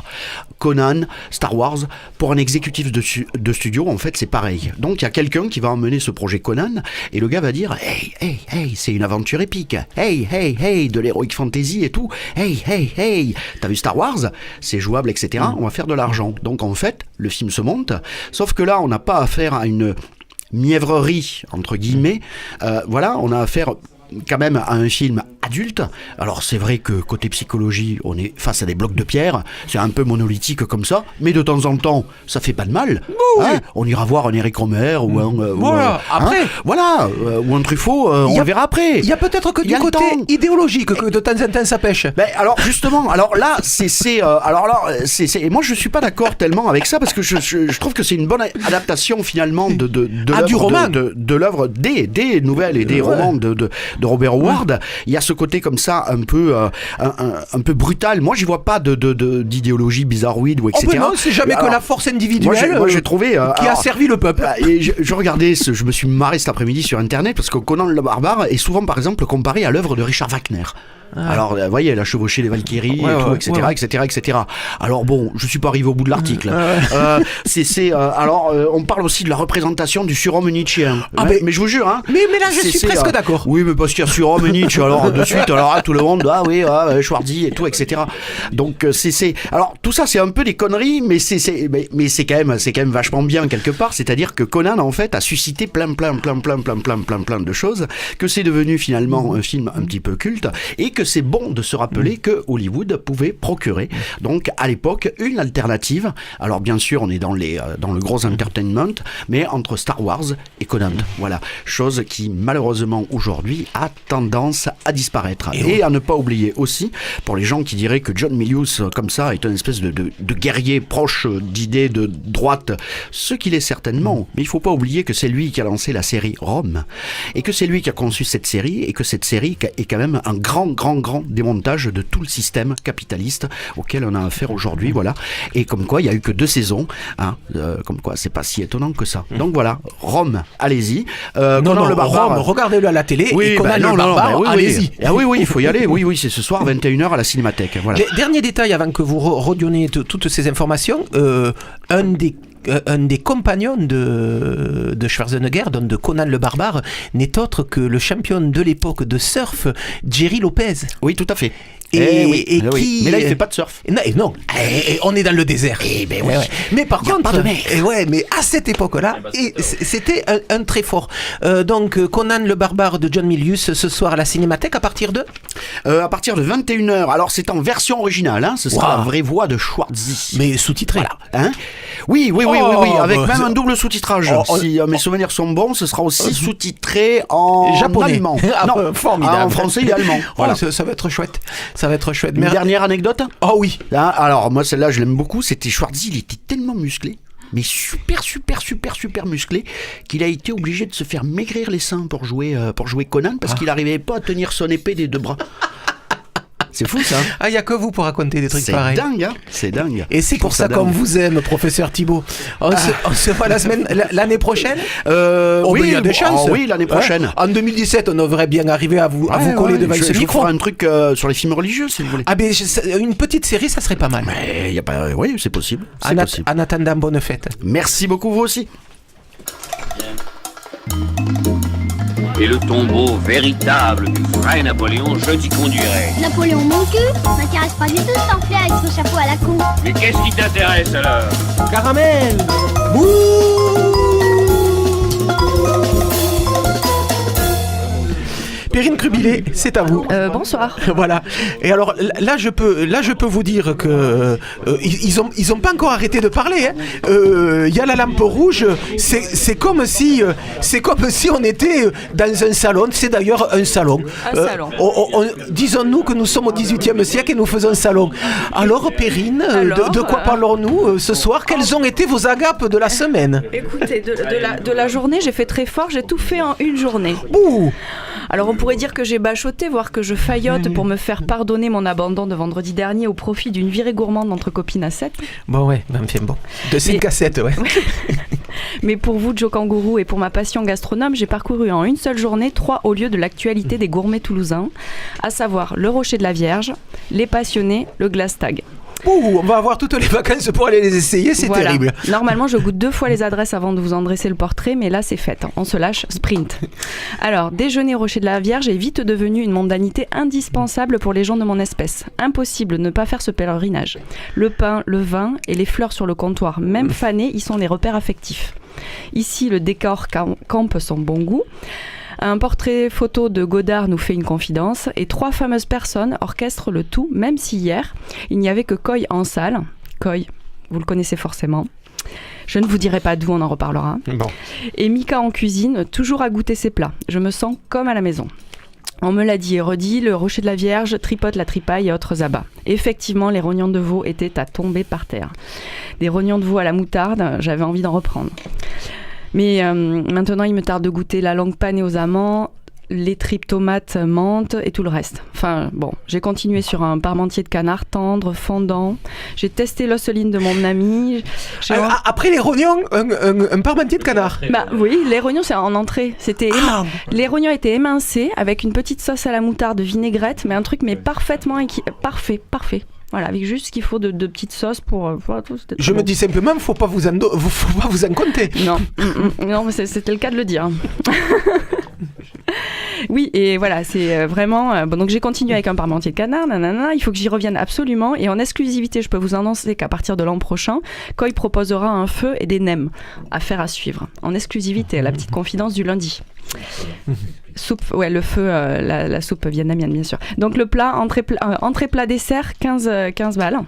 Conan, Star Wars, pour un exécutif de studio, en fait c'est pareil. Donc il y a quelqu'un qui va emmener ce projet Conan et le gars va dire hey, c'est une aventure épique, hey, de l'heroic fantasy et tout, hey, t'as vu Star Wars ? C'est jouable, etc. On va faire de l'argent. Donc en fait le film se monte, sauf que là on n'a pas affaire à une mièvrerie entre guillemets, on a affaire quand même à un film adulte. Alors c'est vrai que côté psychologie, on est face à des blocs de pierre, c'est un peu monolithique comme ça, mais de temps en temps, ça fait pas de mal. Oui. Hein, on ira voir un Eric Romer ou un ou un Truffaut, on le verra après. Il y a peut-être que du côté idéologique que de temps en temps ça pêche. Ben alors justement, alors là c'est moi je suis pas d'accord tellement avec ça parce que je trouve que c'est une bonne adaptation finalement de l'œuvre des nouvelles et des romans de Robert Howard. Il y a ce côté comme ça un peu brutal. Moi j'y vois pas d'idéologie bizarroïde ou etc. Oh ben non, c'est jamais que la force individuelle moi, j'ai trouvé qui a servi le peuple. Et je regardais, je me suis marré cet après-midi sur internet parce que Conan le barbare est souvent par exemple comparé à l'œuvre de Richard Wagner. Alors, vous voyez, elle a chevauché les Valkyries, etc. Alors bon, je suis pas arrivé au bout de l'article. Alors, on parle aussi de la représentation du surhomme nietzschéen. Mais je vous jure, hein. Mais là, je suis presque d'accord. Oui, mais parce qu'il y a surhomme Nietzsche, alors de suite, tout le monde, Schwarzy et tout, etc. Donc, alors, tout ça, c'est un peu des conneries, mais c'est quand même vachement bien quelque part. C'est-à-dire que Conan, en fait, a suscité plein de choses, que c'est devenu finalement un film un petit peu culte, et que c'est bon de se rappeler que Hollywood pouvait procurer donc à l'époque une alternative. Alors bien sûr on est dans le gros entertainment, mais entre Star Wars et Conan, voilà, chose qui malheureusement aujourd'hui a tendance à disparaître. disparaître. Et à ne pas oublier aussi, pour les gens qui diraient que John Milius, comme ça, est une espèce de guerrier proche d'idées de droite, ce qu'il est certainement, mais il faut pas oublier que c'est lui qui a lancé la série Rome, et que c'est lui qui a conçu cette série, et que cette série est quand même un grand démontage de tout le système capitaliste auquel on a affaire aujourd'hui, voilà. Et comme quoi, il y a eu que 2 saisons, hein, comme quoi, c'est pas si étonnant que ça. Donc voilà, Rome, allez-y. Non, le barbare, Rome, regardez-le à la télé, oui, et Conan le barbare, allez-y. Ah oui, il faut y aller, oui, c'est ce soir, 21h à la Cinémathèque, voilà. Dernier détail avant que vous redonniez toutes ces informations, un des compagnons de Schwarzenegger, donc de Conan le barbare, n'est autre que le champion de l'époque de surf, Jerry Lopez. Oui, tout à fait. Et qui... Mais là, il fait pas de surf. Non. On est dans le désert. Ben oui. Mais par contre, pas de mer. Mais à cette époque-là, c'était un très fort. Donc Conan le barbare de John Milius ce soir à la Cinémathèque à partir de 21h. Alors c'est en version originale, hein. Ce sera la vraie voix de Schwarzy. Mais sous-titré. Voilà. Hein. Oui, avec même un double sous-titrage. Si mes souvenirs sont bons, ce sera aussi sous-titré en japonais. Allemand. Non, formidable. En français et allemand. Voilà. Ça va être chouette. Une dernière anecdote. Oh oui. Hein, alors moi celle-là je l'aime beaucoup. C'était Schwarzy, il était tellement musclé, mais super musclé, qu'il a été obligé de se faire maigrir les seins pour jouer Conan, parce qu'il n'arrivait pas à tenir son épée des 2 bras. C'est fou ça. Il n'y a que vous pour raconter des trucs pareils. C'est dingue. Et c'est pour ça qu'on vous aime, professeur Thibault. On se voit l'année prochaine. Oui, il y a des chances. Oui, l'année prochaine. En 2017, on devrait bien arriver à vous coller devant ce micro. Je ferai un truc sur les films religieux, si vous voulez. Une petite série, ça serait pas mal. Mais y a pas. Oui, c'est possible. En attendant, bonne fête. Merci beaucoup, vous aussi. Et le tombeau véritable du vrai Napoléon, je t'y conduirai. Napoléon mon cul m'intéresse pas du tout ce pamphlet avec son chapeau à la con. Mais qu'est-ce qui t'intéresse alors? Caramel. Perrine Crubilé, c'est à vous. Bonsoir. Voilà. Et alors là, je peux vous dire que ils ont pas encore arrêté de parler. Il y a la lampe rouge. C'est comme si on était dans un salon. C'est d'ailleurs un salon. Disons-nous que nous sommes au XVIIIe siècle et nous faisons un salon. Alors Perrine, de quoi parlons-nous ce soir? Quelles ont été vos agapes de la semaine? Écoutez, de la journée, j'ai fait très fort. J'ai tout fait en une journée. Ouh. Alors on pourrait dire que j'ai bachoté, voire que je faillote pour me faire pardonner mon abandon de vendredi dernier au profit d'une virée gourmande entre copines à 7. Bon. De 5 à 7, ouais. Mais pour vous, Joe Kangourou, et pour ma passion gastronome, j'ai parcouru en une seule journée 3 hauts lieux de l'actualité des gourmets toulousains, à savoir le Rocher de la Vierge, les Passionnés, le Glastag. On va avoir toutes les vacances pour aller les essayer, c'est terrible. Normalement, je goûte 2 fois les adresses avant de vous en dresser le portrait, mais là, c'est fait. On se lâche, sprint. Alors, déjeuner au Rocher de la Vierge est vite devenu une mondanité indispensable pour les gens de mon espèce. Impossible de ne pas faire ce pèlerinage. Le pain, le vin et les fleurs sur le comptoir, même fanées, y sont des repères affectifs. Ici, le décor campe son bon goût. Un portrait photo de Godard nous fait une confidence et 3 fameuses personnes orchestrent le tout, même si hier, il n'y avait que Coy en salle. Coy, vous le connaissez forcément. Je ne vous dirai pas d'où, on en reparlera. Bon. Et Mika en cuisine, toujours à goûter ses plats. Je me sens comme à la maison. On me l'a dit et redit, le Rocher de la Vierge tripote la tripaille et autres abats. Effectivement, les rognons de veau étaient à tomber par terre. Des rognons de veau à la moutarde, j'avais envie d'en reprendre. Mais maintenant, il me tarde de goûter la langue panée aux amandes, les tripes tomates, menthe et tout le reste. Enfin, bon, j'ai continué sur un parmentier de canard tendre, fondant. J'ai testé l'osseline de mon ami. Après les rognons, un parmentier de canard. Bah oui, les rognons, c'est en entrée. Les rognons étaient émincés avec une petite sauce à la moutarde vinaigrette, mais un truc parfaitement parfait. Voilà, avec juste ce qu'il faut de petites sauces pour tout. Je me dis simplement, faut pas vous en compter. Non, mais c'était le cas de le dire. Oui, et voilà, c'est vraiment... donc j'ai continué avec un parmentier de canard, il faut que j'y revienne absolument. Et en exclusivité, je peux vous annoncer qu'à partir de l'an prochain, Coy proposera un feu et des nems à faire à suivre. En exclusivité, la petite confidence du lundi. Soupe, ouais, le feu, la soupe vietnamienne, bien sûr. Donc le plat, entrée plat dessert, 15 balles.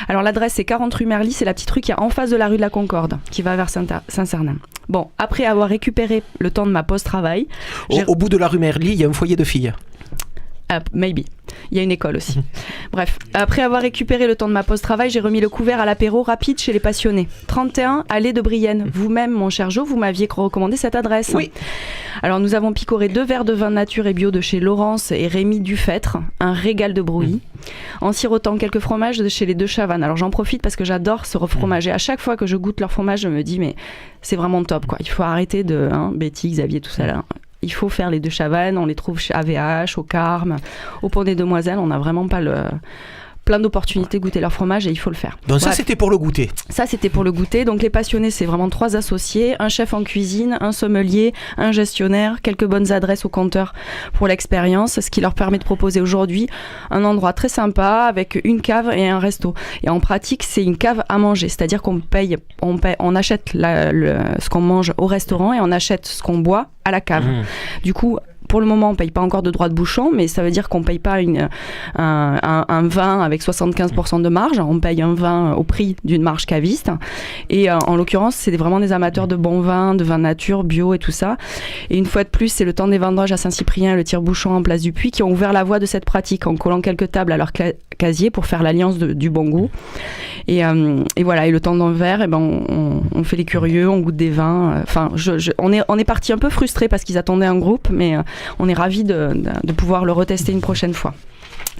Alors l'adresse c'est 40 rue Merly, c'est la petite rue qui est en face de la rue de la Concorde, qui va vers Saint-Cernin. Bon, après avoir récupéré le temps de ma pause travail... Au bout de la rue Merly, il y a un foyer de filles. Maybe. Il y a une école aussi. Bref, après avoir récupéré le temps de ma pause travail, j'ai remis le couvert à l'apéro rapide chez les passionnés. 31 allée de Brienne. Vous-même, mon cher Jo, vous m'aviez recommandé cette adresse. Oui. Alors, nous avons picoré 2 verres de vin nature et bio de chez Laurence et Rémi Dufêtre. Un régal de brouillis. En sirotant quelques fromages de chez les Deux Chavannes. Alors, j'en profite parce que j'adore ce fromager. À chaque fois que je goûte leur fromage, je me dis, mais c'est vraiment top, quoi. Il faut arrêter de... Betty, Xavier, tout ça, là. Il faut faire les Deux Chavannes, on les trouve chez AVH, au Carme, au Pont des Demoiselles, on n'a vraiment pas plein d'opportunités de goûter leur fromage et il faut le faire. Donc ça c'était pour le goûter. Ça c'était pour le goûter, donc les passionnés c'est vraiment 3 associés, un chef en cuisine, un sommelier, un gestionnaire, quelques bonnes adresses au compteur pour l'expérience, ce qui leur permet de proposer aujourd'hui un endroit très sympa avec une cave et un resto. Et en pratique c'est une cave à manger, c'est-à-dire qu'on on achète ce qu'on mange au restaurant et on achète ce qu'on boit à la cave. Du coup, pour le moment, on ne paye pas encore de droit de bouchon, mais ça veut dire qu'on ne paye pas un vin avec 75% de marge. On paye un vin au prix d'une marge caviste. Et en l'occurrence, c'est vraiment des amateurs de bons vins, de vins nature, bio et tout ça. Et une fois de plus, c'est le temps des vendanges à Saint-Cyprien et le tire-bouchon en place du Puy qui ont ouvert la voie de cette pratique en collant quelques tables à leur casier pour faire l'alliance du bon goût. Et voilà, et le temps d'un verre, on fait les curieux, on goûte des vins. Enfin, on est parti un peu frustrés parce qu'ils attendaient un groupe, mais on est ravis de pouvoir le retester une prochaine fois.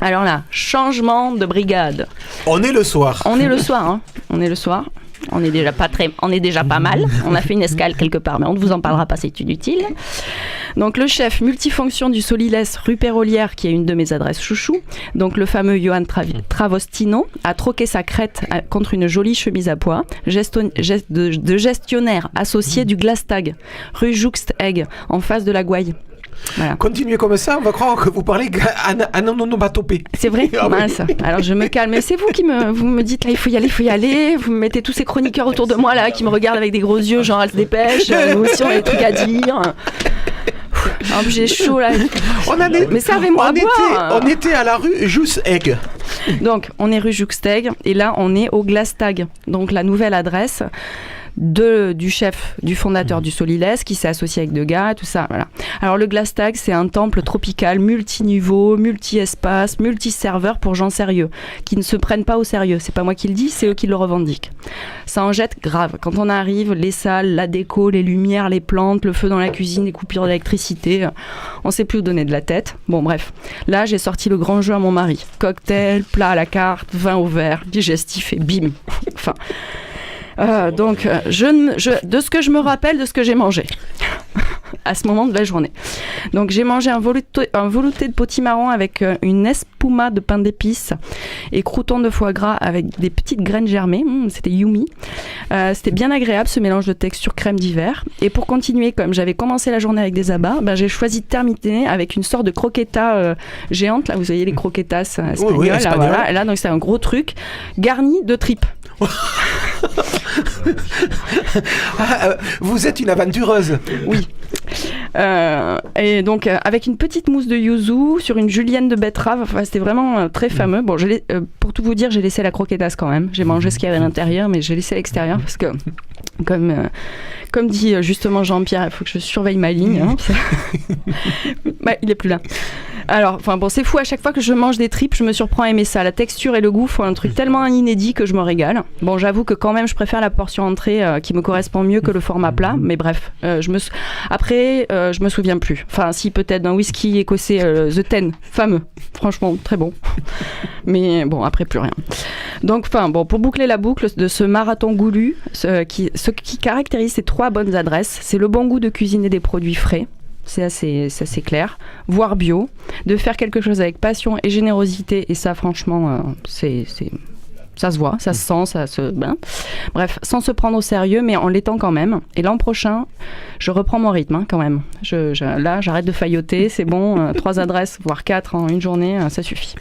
Alors là, changement de brigade. On est le soir. On est le soir, hein. On est le soir. On est déjà pas mal. On a fait une escale quelque part, mais on ne vous en parlera pas, c'est inutile. Donc le chef multifonction du Solilès, rue Pérolière, qui est une de mes adresses chouchou, donc le fameux Johan Travostino, a troqué sa crête contre une jolie chemise à pois, de gestionnaire associé du Glastag, rue Jouxte-Egg, en face de la Gouaille. Voilà. Continuez comme ça, on va croire que vous parlez anonomatopée. C'est vrai, mince. Alors je me calme. Mais c'est vous vous me dites là, il faut y aller. Vous me mettez tous ces chroniqueurs autour de moi là qui me regardent avec des gros yeux, genre elle se dépêche. Nous aussi on a des trucs à dire. En plus j'ai chaud là. Mais servez-moi à boire. On était à la rue Jouxte-Egg. Donc on est rue Jouxte-Egg et là on est au Glastag. Donc la nouvelle adresse du chef, du fondateur du Solilès qui s'est associé avec 2 gars, tout ça, voilà. Alors le Glastag, c'est un temple tropical multiniveau, multi-espace, multi-serveur pour gens sérieux, qui ne se prennent pas au sérieux. C'est pas moi qui le dis, c'est eux qui le revendiquent. Ça en jette grave. Quand on arrive, les salles, la déco, les lumières, les plantes, le feu dans la cuisine, les coupures d'électricité, on sait plus où donner de la tête. Bon bref, là j'ai sorti le grand jeu à mon mari. Cocktail, plat à la carte, vin au verre, digestif et bim. Enfin... donc, de ce que je me rappelle de ce que j'ai mangé à ce moment de la journée. Donc, j'ai mangé un velouté de potimarron avec une espuma de pain d'épices et croûtons de foie gras avec des petites graines germées. C'était yummy. C'était bien agréable ce mélange de texture crème d'hiver. Et pour continuer, comme j'avais commencé la journée avec des abats, j'ai choisi de terminer avec une sorte de croqueta géante. Là, vous voyez les croquetas espagnols. Oui, là, voilà. Là, donc c'est un gros truc garni de tripes. Vous êtes une aventureuse. Oui. Et donc avec une petite mousse de yuzu sur une julienne de betterave. Enfin, c'était vraiment très fameux. Bon, pour tout vous dire, j'ai laissé la croquetas quand même. J'ai mangé ce qu'il y avait à l'intérieur, mais j'ai laissé à l'extérieur parce que comme dit justement Jean-Pierre, il faut que je surveille ma ligne. Hein. Il est plus là. Alors, c'est fou, à chaque fois que je mange des tripes, je me surprends à aimer ça. La texture et le goût font un truc tellement inédit que je me régale. Bon, j'avoue que quand même, je préfère la portion entrée qui me correspond mieux que le format plat. Mais bref, je me souviens plus. Enfin, si, peut-être d'un whisky écossais, The Ten, fameux. Franchement, très bon. Mais bon, après, plus rien. Donc, pour boucler la boucle de ce marathon goulu, ce qui caractérise ces 3 bonnes adresses, c'est le bon goût de cuisiner des produits frais. C'est assez clair, voire bio, de faire quelque chose avec passion et générosité, et ça franchement, ça se voit, ça se sent, bref, sans se prendre au sérieux, mais en l'étant quand même. Et l'an prochain, je reprends mon rythme quand même. Là, j'arrête de failloter, c'est bon, 3 adresses, voire 4 en une journée, ça suffit.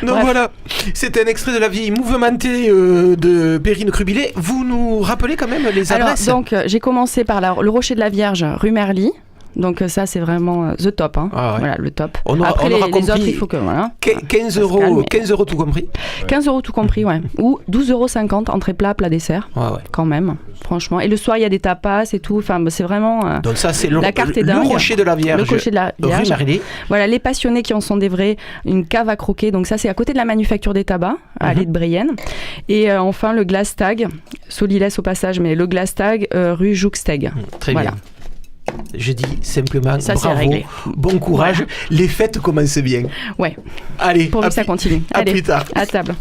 Donc bref. Voilà, c'était un extrait de la vie mouvementée de Perrine Crubillet. Vous nous rappelez quand même les adresses ? Alors, donc, j'ai commencé par le Rocher de la Vierge, rue Merly. Donc ça, c'est vraiment the top. Hein. Ah ouais. Voilà, le top. On aura les compris autres, il faut que... Voilà, 15 euros tout compris. 15 euros tout compris, ouais. Ou 12,50 €, entrée plat, plat dessert. Ouais. Quand même, franchement. Et le soir, il y a des tapas et tout. Enfin, c'est vraiment... Donc ça, c'est la carte est dingue. Le Rocher de la Vierge. Le Rocher de la Vierge. Rue Marilly. Voilà, les passionnés qui en sont des vrais. Une cave à croquer. Donc ça, c'est à côté de la manufacture des tabacs, à Allée de Brienne. Et enfin, le Glass Tag. Solilès au passage, mais le Glass Tag, rue Jouxteg. Très bien. Je dis simplement ça, bravo, bon courage. Voilà. Les fêtes commencent bien. Ouais. Allez, pour que ça continue. À plus tard. À table.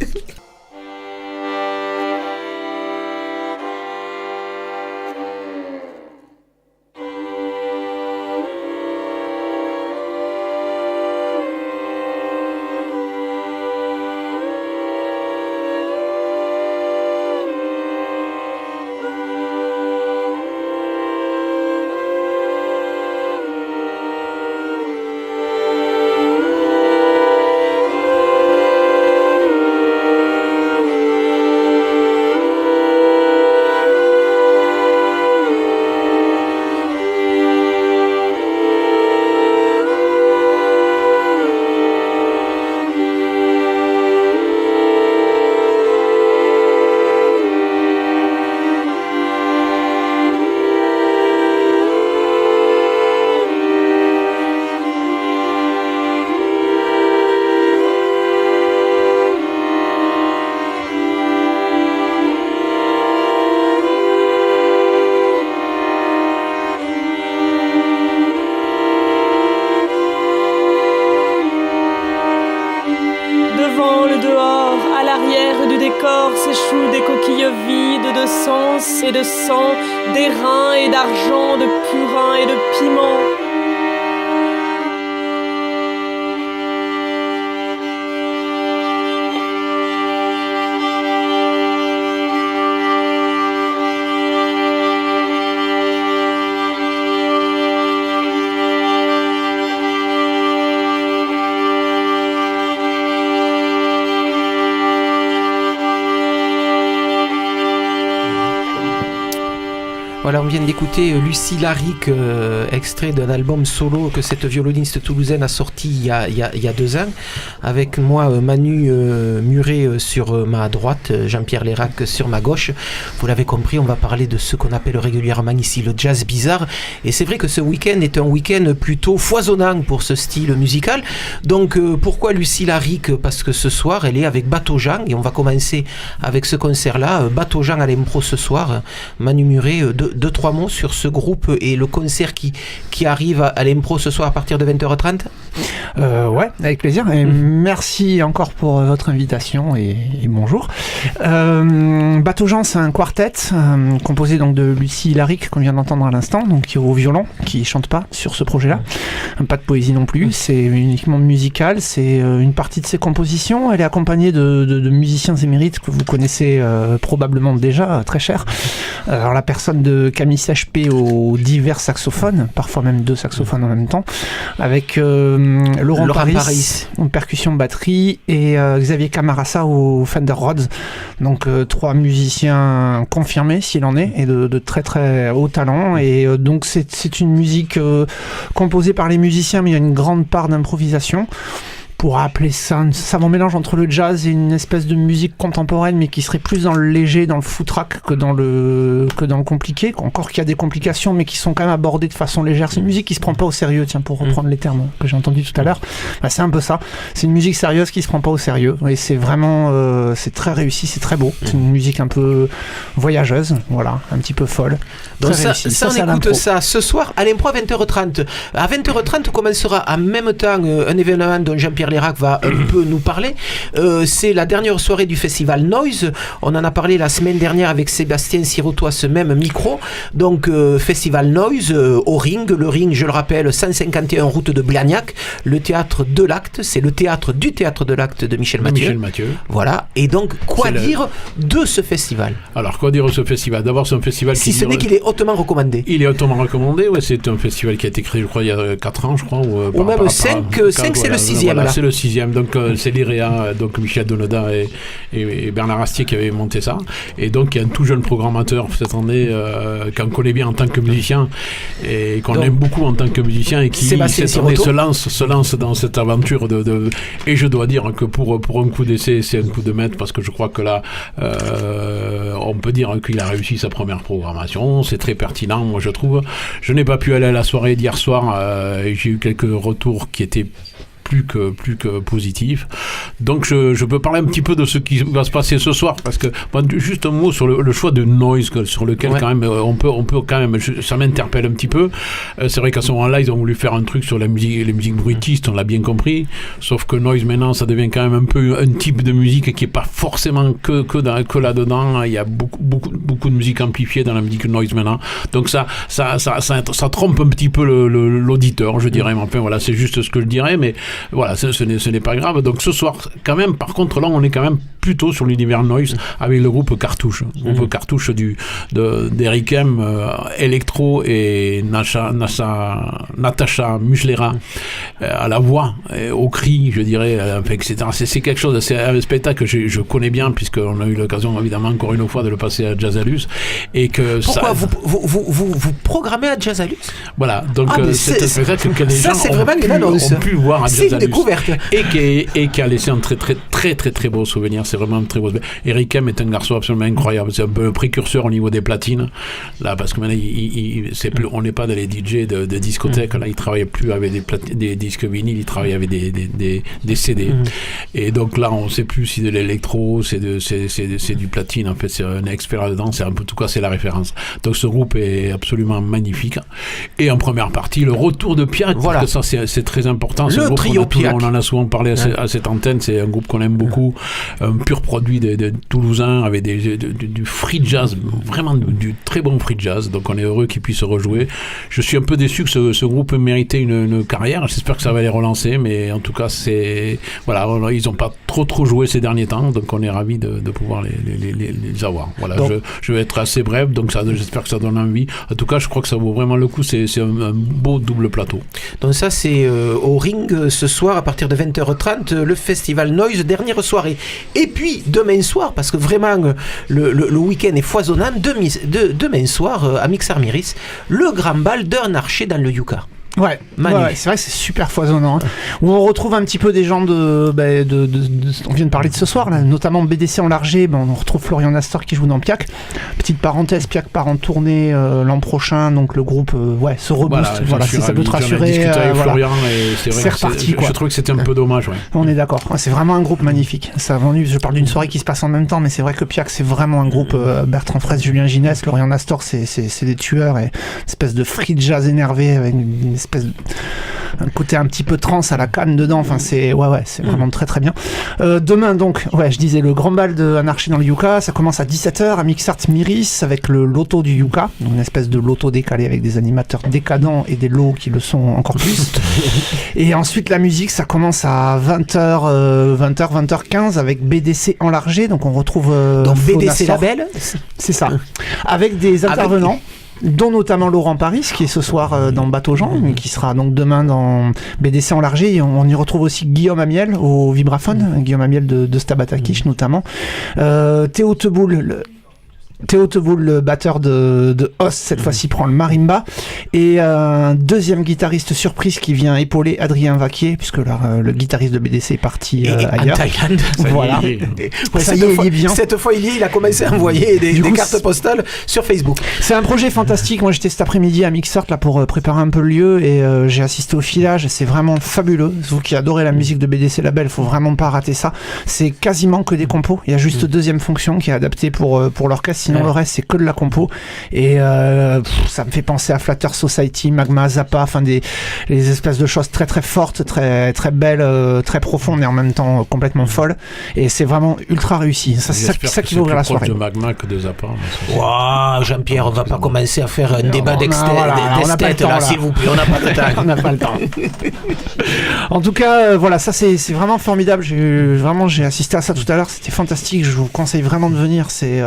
S'échouent des coquilles vides de sens et de sang, d'airain et d'argent, de purin et de piment. Voilà, on vient d'écouter Lucie Laric, extrait d'un album solo que cette violoniste toulousaine a sorti il y a 2 ans. Avec moi, Manu Muret sur ma droite, Jean-Pierre Lérac sur ma gauche. Vous l'avez compris, on va parler de ce qu'on appelle régulièrement ici le jazz bizarre. Et c'est vrai que ce week-end est un week-end plutôt foisonnant pour ce style musical. Donc pourquoi Lucie Laric ? Parce que ce soir, elle est avec Bateau Jean. Et on va commencer avec ce concert-là. Bateau Jean à l'impro ce soir. Manu Muret, 2-3 mots sur ce groupe et le concert qui arrive à l'impro ce soir à partir de 20h30. Ouais, avec plaisir. Et merci encore pour votre invitation et bonjour. Bateau Jean, c'est un quartet composé donc de Lucie Laric qu'on vient d'entendre à l'instant, donc qui est au violon, qui chante pas sur ce projet-là. Pas de poésie non plus, c'est uniquement musical. C'est une partie de ses compositions. Elle est accompagnée de musiciens émérites que vous connaissez probablement déjà, très chers. Alors la personne de Camille Sachepé aux divers saxophones, parfois même 2 saxophones en même temps, avec Laurent Paris, en percussion batterie, et Xavier Camarasa au Fender Rhodes. Donc 3 musiciens confirmés s'il en est, et de très très haut talent. Et donc c'est une musique composée par les musiciens, mais il y a une grande part d'improvisation. Pour appeler ça un savant mélange entre le jazz et une espèce de musique contemporaine, mais qui serait plus dans le léger, dans le footrack que dans le compliqué. Encore qu'il y a des complications, mais qui sont quand même abordées de façon légère. C'est une musique qui se prend pas au sérieux, tiens, pour reprendre les termes que j'ai entendus tout à l'heure. Bah, c'est un peu ça. C'est une musique sérieuse qui se prend pas au sérieux. Et c'est vraiment, c'est très réussi, c'est très beau. C'est une musique un peu voyageuse, voilà, un petit peu folle. Donc ça on écoute ça ce soir à l'impro à 20h30. À 20h30 commencera en même temps un événement dont Jean-Pierre Lérac va un peu nous parler. C'est la dernière soirée du festival Noise. On en a parlé la semaine dernière avec Sébastien Siroto à ce même micro. Donc festival Noise au Ring. Le Ring, je le rappelle, 151 route de Blagnac. Le théâtre de l'Acte, c'est le théâtre du théâtre de l'Acte de Michel Mathieu. Voilà. Et donc quoi dire de ce festival ? Alors quoi dire de ce festival ? D'abord c'est un festival si ce n'est qu'il est hautement recommandé. Il est hautement recommandé, ouais, c'est un festival qui a été créé je crois il y a 4 ans je crois. Ou même 5 c'est le 6e là. c'est le 6e. Donc c'est l'IREA, donc Michel Doneda et Bernard Astier qui avaient monté ça. Et donc il y a un tout jeune programmateur cette année qu'on connaît bien en tant que musicien et qu'on aime beaucoup en tant que musicien et qui cette année se lance dans cette aventure et je dois dire que pour un coup d'essai, c'est un coup de maître parce que je crois que là, on peut dire qu'il a réussi sa première programmation. C'est très pertinent, moi je trouve. Je n'ai pas pu aller à la soirée d'hier soir et j'ai eu quelques retours qui étaient plus que positif. Donc je peux parler un petit peu de ce qui va se passer ce soir parce que juste un mot sur le choix de Noise sur lequel quand même on peut quand même ça m'interpelle un petit peu. C'est vrai qu'à ce moment-là ils ont voulu faire un truc sur les musiques bruitistes, on l'a bien compris, sauf que Noise maintenant ça devient quand même un peu un type de musique qui est pas forcément que là-dedans. Il y a beaucoup de musique amplifiée dans la musique Noise maintenant, donc ça trompe un petit peu l'auditeur, je dirais. Mais enfin voilà, c'est juste ce que je dirais, mais voilà, ce n'est pas grave. Donc ce soir, quand même, par contre, là, on est quand même plutôt sur l'univers Noise avec le groupe Cartouche. Le groupe Cartouche d'Eric M, Electro et Natacha Muslera à la voix, au cri, je dirais, etc. C'est quelque chose, c'est un spectacle que je connais bien puisqu'on a eu l'occasion, évidemment, encore une fois, de le passer à Jazzalus. Et que pourquoi vous programmez à Jazzalus? Voilà, donc c'est un spectacle que les gens ont pu voir à Jazzalus. C'est une découverte. Et qui a laissé un très beau souvenir. C'est vraiment un très beau. Eric M est un garçon absolument incroyable. C'est un peu un précurseur au niveau des platines. Là, parce que maintenant, on n'est pas dans les DJ de discothèque. Là, il travaille plus avec des disques vinyles, il travaille avec des CD. Et donc là, on ne sait plus si de l'électro, c'est du platine. En fait, c'est un expert là-dedans. En tout cas, c'est la référence. Donc ce groupe est absolument magnifique. Et en première partie, le retour de Piak. Voilà. Parce que ça, c'est très important. Ce groupe, on en a souvent parlé à cette antenne. C'est un groupe qu'on aime beaucoup, un pur produit de Toulousains avec du free jazz, vraiment du très bon free jazz. Donc on est heureux qu'ils puissent rejouer. Je suis un peu déçu que ce groupe méritait une carrière. J'espère que ça va les relancer, mais en tout cas voilà, ils n'ont pas trop joué ces derniers temps, donc on est ravis de pouvoir les avoir. Voilà, je vais être assez bref, donc j'espère que ça donne envie. En tout cas, je crois que ça vaut vraiment le coup. C'est un beau double plateau. Donc ça, c'est au Ring ce soir à partir de 20h30, le festival Noise, dernière soirée. Et puis demain soir, parce que vraiment le week-end est foisonnant, demain soir à Mixarmiris, le grand bal d'un archer dans le Yucca. Ouais, c'est vrai que c'est super foisonnant. Hein. Où on retrouve un petit peu des gens on vient de parler de ce soir, là, notamment BDC en Largé. On retrouve Florian Nastor qui joue dans Piak. Petite parenthèse, Piak part en tournée l'an prochain, donc le groupe se rebooste. Voilà, si ça peut te rassurer. Avec Florian, et c'est reparti. Je trouve que c'était un peu dommage. Ouais. On est d'accord. C'est vraiment un groupe magnifique. Ça a vendu. Je parle d'une soirée qui se passe en même temps, mais c'est vrai que Piak, c'est vraiment un groupe. Bertrand Fraisse, Julien Ginès, Florian Nastor, c'est des tueurs et une espèce de free jazz énervé avec une un côté un petit peu trance à la canne dedans. Enfin, c'est vraiment très très bien. Demain, donc, je disais le grand bal de Anarchie dans le Yucca. Ça commence à 17h à Mixart Miris avec le loto du Yucca, une espèce de loto décalé avec des animateurs décadents et des lots qui le sont encore plus. Et ensuite, la musique, ça commence à 20h15 avec BDC enlargé. Donc, on retrouve donc BDC Label, c'est ça, avec des intervenants. Dont notamment Laurent Paris, qui est ce soir dans Bateau Jean, qui sera donc demain dans BDC enlargé. Et on y retrouve aussi Guillaume Amiel au vibraphone, Guillaume Amiel de Stabatakish notamment. Théo Teboul, le batteur de Os, cette fois-ci prend le marimba, et un deuxième guitariste surprise qui vient épauler Adrien Vaquier, puisque le guitariste de BDC est parti ailleurs. En Thaïlande. Voilà. Cette fois, il a commencé à envoyer des cartes postales sur Facebook. C'est un projet fantastique. Moi, j'étais cet après-midi à Mixart là pour préparer un peu le lieu, et j'ai assisté au filage. C'est vraiment fabuleux. Vous qui adorez la musique de BDC Label, faut vraiment pas rater ça. C'est quasiment que des compos. Il y a juste deuxième fonction qui est adaptée pour l'orchestre. Sinon, le reste, c'est que de la compo. Et ça me fait penser à Flatter Society, Magma, Zappa, enfin les espèces de choses très très fortes, très très belles, très profondes et en même temps complètement folles. Et c'est vraiment ultra réussi. C'est ça qui va ouvrir la soirée. C'est plus proche de Magma que de Zappa. Wow, Jean-Pierre, on va pas commencer à faire un débat d'esthète là, s'il vous plaît. On n'a pas le temps. On n'a pas le temps. En tout cas, voilà, ça c'est vraiment formidable. J'ai assisté à ça tout à l'heure. C'était fantastique. Je vous conseille vraiment de venir. C'est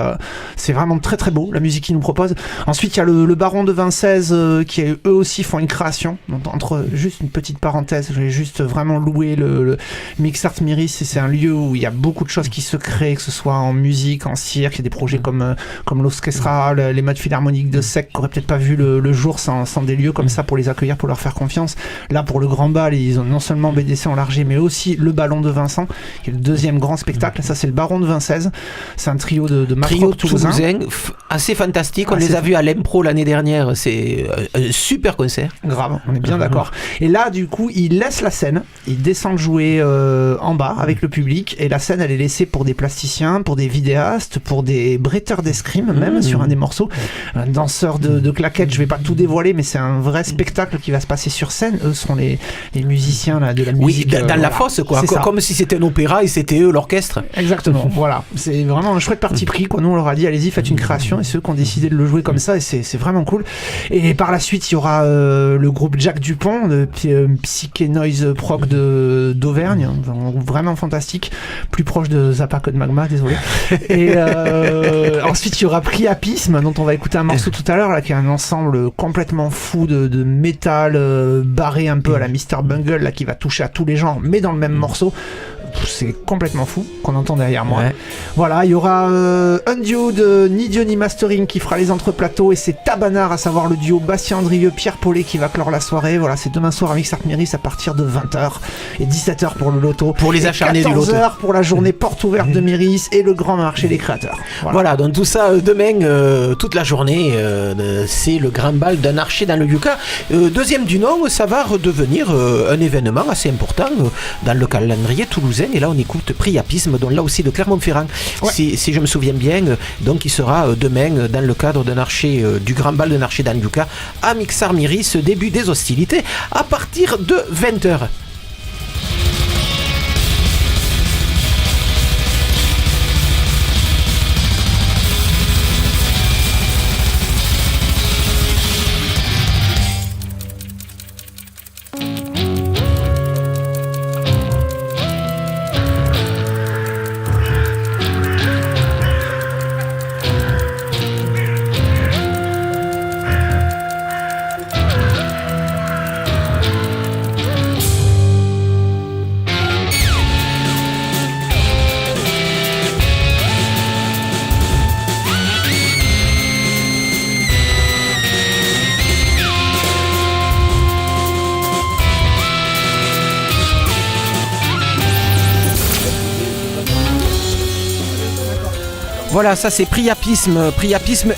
c'est vraiment très très beau la musique qu'ils nous proposent. Ensuite il y a le Baron de Vincennes qui eux aussi font une création. Donc, entre juste une petite parenthèse, j'ai juste vraiment loué le Mixart Myris, et c'est un lieu où il y a beaucoup de choses qui se créent, que ce soit en musique, en cirque, il y a des projets comme l'Orchestra, les modes philharmoniques de Sec qui auraient peut-être pas vu le jour sans des lieux comme ça pour les accueillir, pour leur faire confiance. Là pour le Grand Bal, ils ont non seulement BDC enlargé mais aussi le Ballon de Vincent qui est le deuxième grand spectacle. Ça c'est le Baron de Vincennes, c'est un trio de matrock toulousain assez fantastique. On les a vus à l'Impro l'année dernière, c'est un super concert. Grave, on est bien d'accord. Et là du coup ils laissent la scène, ils descendent jouer en bas avec le public, et la scène elle est laissée pour des plasticiens, pour des vidéastes, pour des bretteurs d'escrime même sur un des morceaux, un danseur de claquettes. Je vais pas tout dévoiler mais c'est un vrai spectacle qui va se passer sur scène. Eux sont les musiciens là, de la musique. Oui, dans la fosse quoi, comme si c'était un opéra et c'était eux l'orchestre. Exactement, voilà. C'est vraiment un chouette parti pris quoi. Nous on leur a dit allez-y faites une création, et c'est eux qui ont décidé de le jouer comme ça, et c'est vraiment cool. Et par la suite il y aura le groupe Jack Dupont, de Psyché Noise Proc d'Auvergne, vraiment fantastique, plus proche de Zappa que de Magma, désolé. Et ensuite il y aura Priapisme dont on va écouter un morceau tout à l'heure là, qui est un ensemble complètement fou de métal barré un peu à la Mr. Bungle là, qui va toucher à tous les genres mais dans le même morceau. C'est complètement fou qu'on entend derrière moi. Voilà, il y aura un duo de Ni Dieu ni Mastering qui fera les entreplateaux, et c'est Tabanard, à savoir le duo Bastien Andrieux, Pierre Paulet qui va clore la soirée. Voilà, c'est demain soir à Mixart Myris à partir de 20h et 17h pour le loto. Pour les acharnés du loto. 14h pour la journée porte ouverte de Myris et le grand marché des créateurs. Voilà, donc tout ça demain, toute la journée, c'est le grand bal d'un archer dans le Yucca. Deuxième du nom, ça va redevenir un événement assez important dans le calendrier toulousain. Et là on écoute Priapisme, dont là aussi de Clermont-Ferrand, si je me souviens bien. Donc il sera demain dans le cadre d'un archer, du grand bal d'un archer dans le Yucca à Mixart Myris, début des hostilités à partir de 20h. Voilà, ça c'est Priapisme,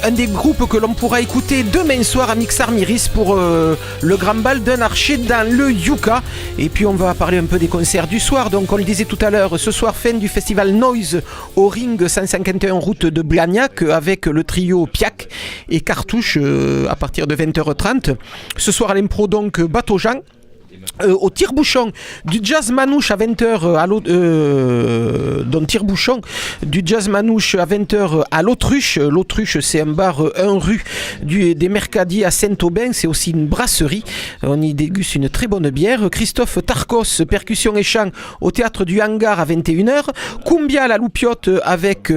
un des groupes que l'on pourra écouter demain soir à Mixart Myris pour le grand bal d'un archer dans le Yucca. Et puis on va parler un peu des concerts du soir. Donc on le disait tout à l'heure, ce soir fin du festival Noise au Ring 151 route de Blagnac avec le trio Piac et Cartouche à partir de 20h30. Ce soir à l'impro donc Bateau Jean. Au tire-bouchon du jazz manouche à 20h dans tire-bouchon du jazz manouche à 20h à l'Autruche. L'Autruche c'est un bar 1 rue des Mercadiers à Saint-Aubin, c'est aussi une brasserie, on y déguste une très bonne bière. Christophe Tarkos, percussion et chant au théâtre du Hangar à 21h. Cumbia la Loupiote avec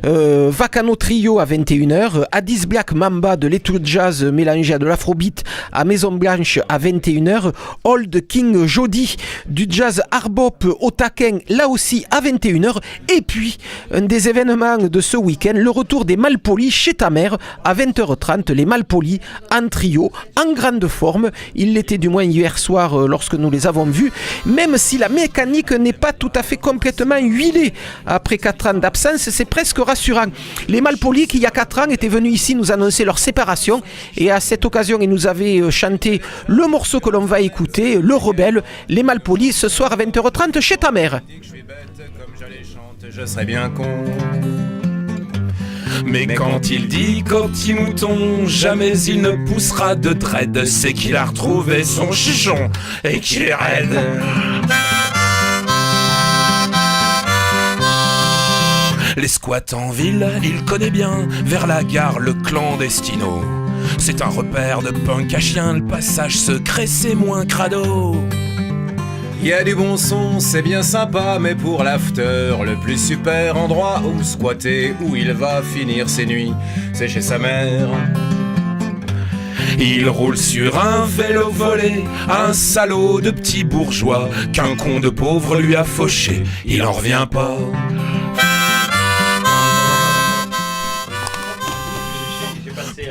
Vacano Trio à 21h. Addis Black Mamba de l'étoile jazz mélangé à de l'afrobeat à Maison Blanche à 21h. Old King Jody du jazz Arbop au Taquin là aussi à 21h. Et puis un des événements de ce week-end, le retour des Malpolis chez ta mère à 20h30. Les Malpolis en trio, en grande forme, ils l'étaient du moins hier soir lorsque nous les avons vus, même si la mécanique n'est pas tout à fait complètement huilée après 4 ans d'absence, c'est presque rassurant. Les Malpolis qui il y a 4 ans étaient venus ici nous annoncer leur séparation, et à cette occasion ils nous avaient chanté le morceau que l'on va écouter, Le Rebelle, les Malpolis, ce soir à 20h30 chez ta mère. Je serais bien con. Mais quand il dit qu'au petit mouton jamais il ne poussera de dread, c'est qu'il a retrouvé son chichon et qu'il est raide. Les squats en ville, il connaît bien, vers la gare le clandestino. C'est un repère de punk à chien, le passage secret c'est moins crado. Y a du bon son, c'est bien sympa, mais pour l'after, le plus super endroit où squatter, où il va finir ses nuits, c'est chez sa mère. Il roule sur un vélo volé, un salaud de petit bourgeois qu'un con de pauvre lui a fauché, il en revient pas.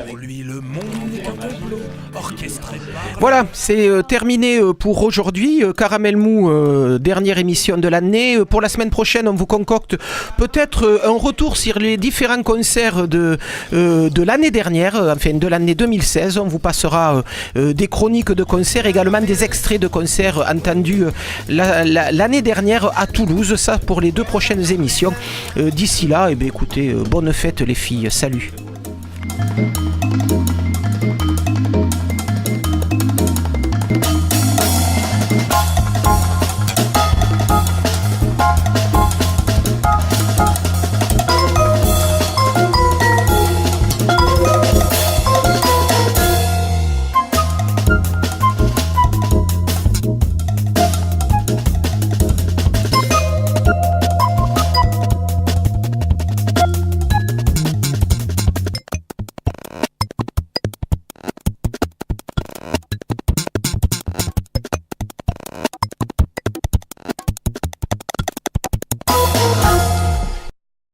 Pour lui le monde est un complot orchestré. Voilà, c'est terminé pour aujourd'hui. Caramel Mou, dernière émission de l'année. Pour la semaine prochaine, on vous concocte peut-être un retour sur les différents concerts de l'année dernière, enfin de l'année 2016. On vous passera des chroniques de concerts, également des extraits de concerts entendus l'année dernière à Toulouse. Ça pour les 2 prochaines émissions. D'ici là, eh bien, écoutez, bonne fête les filles. Salut.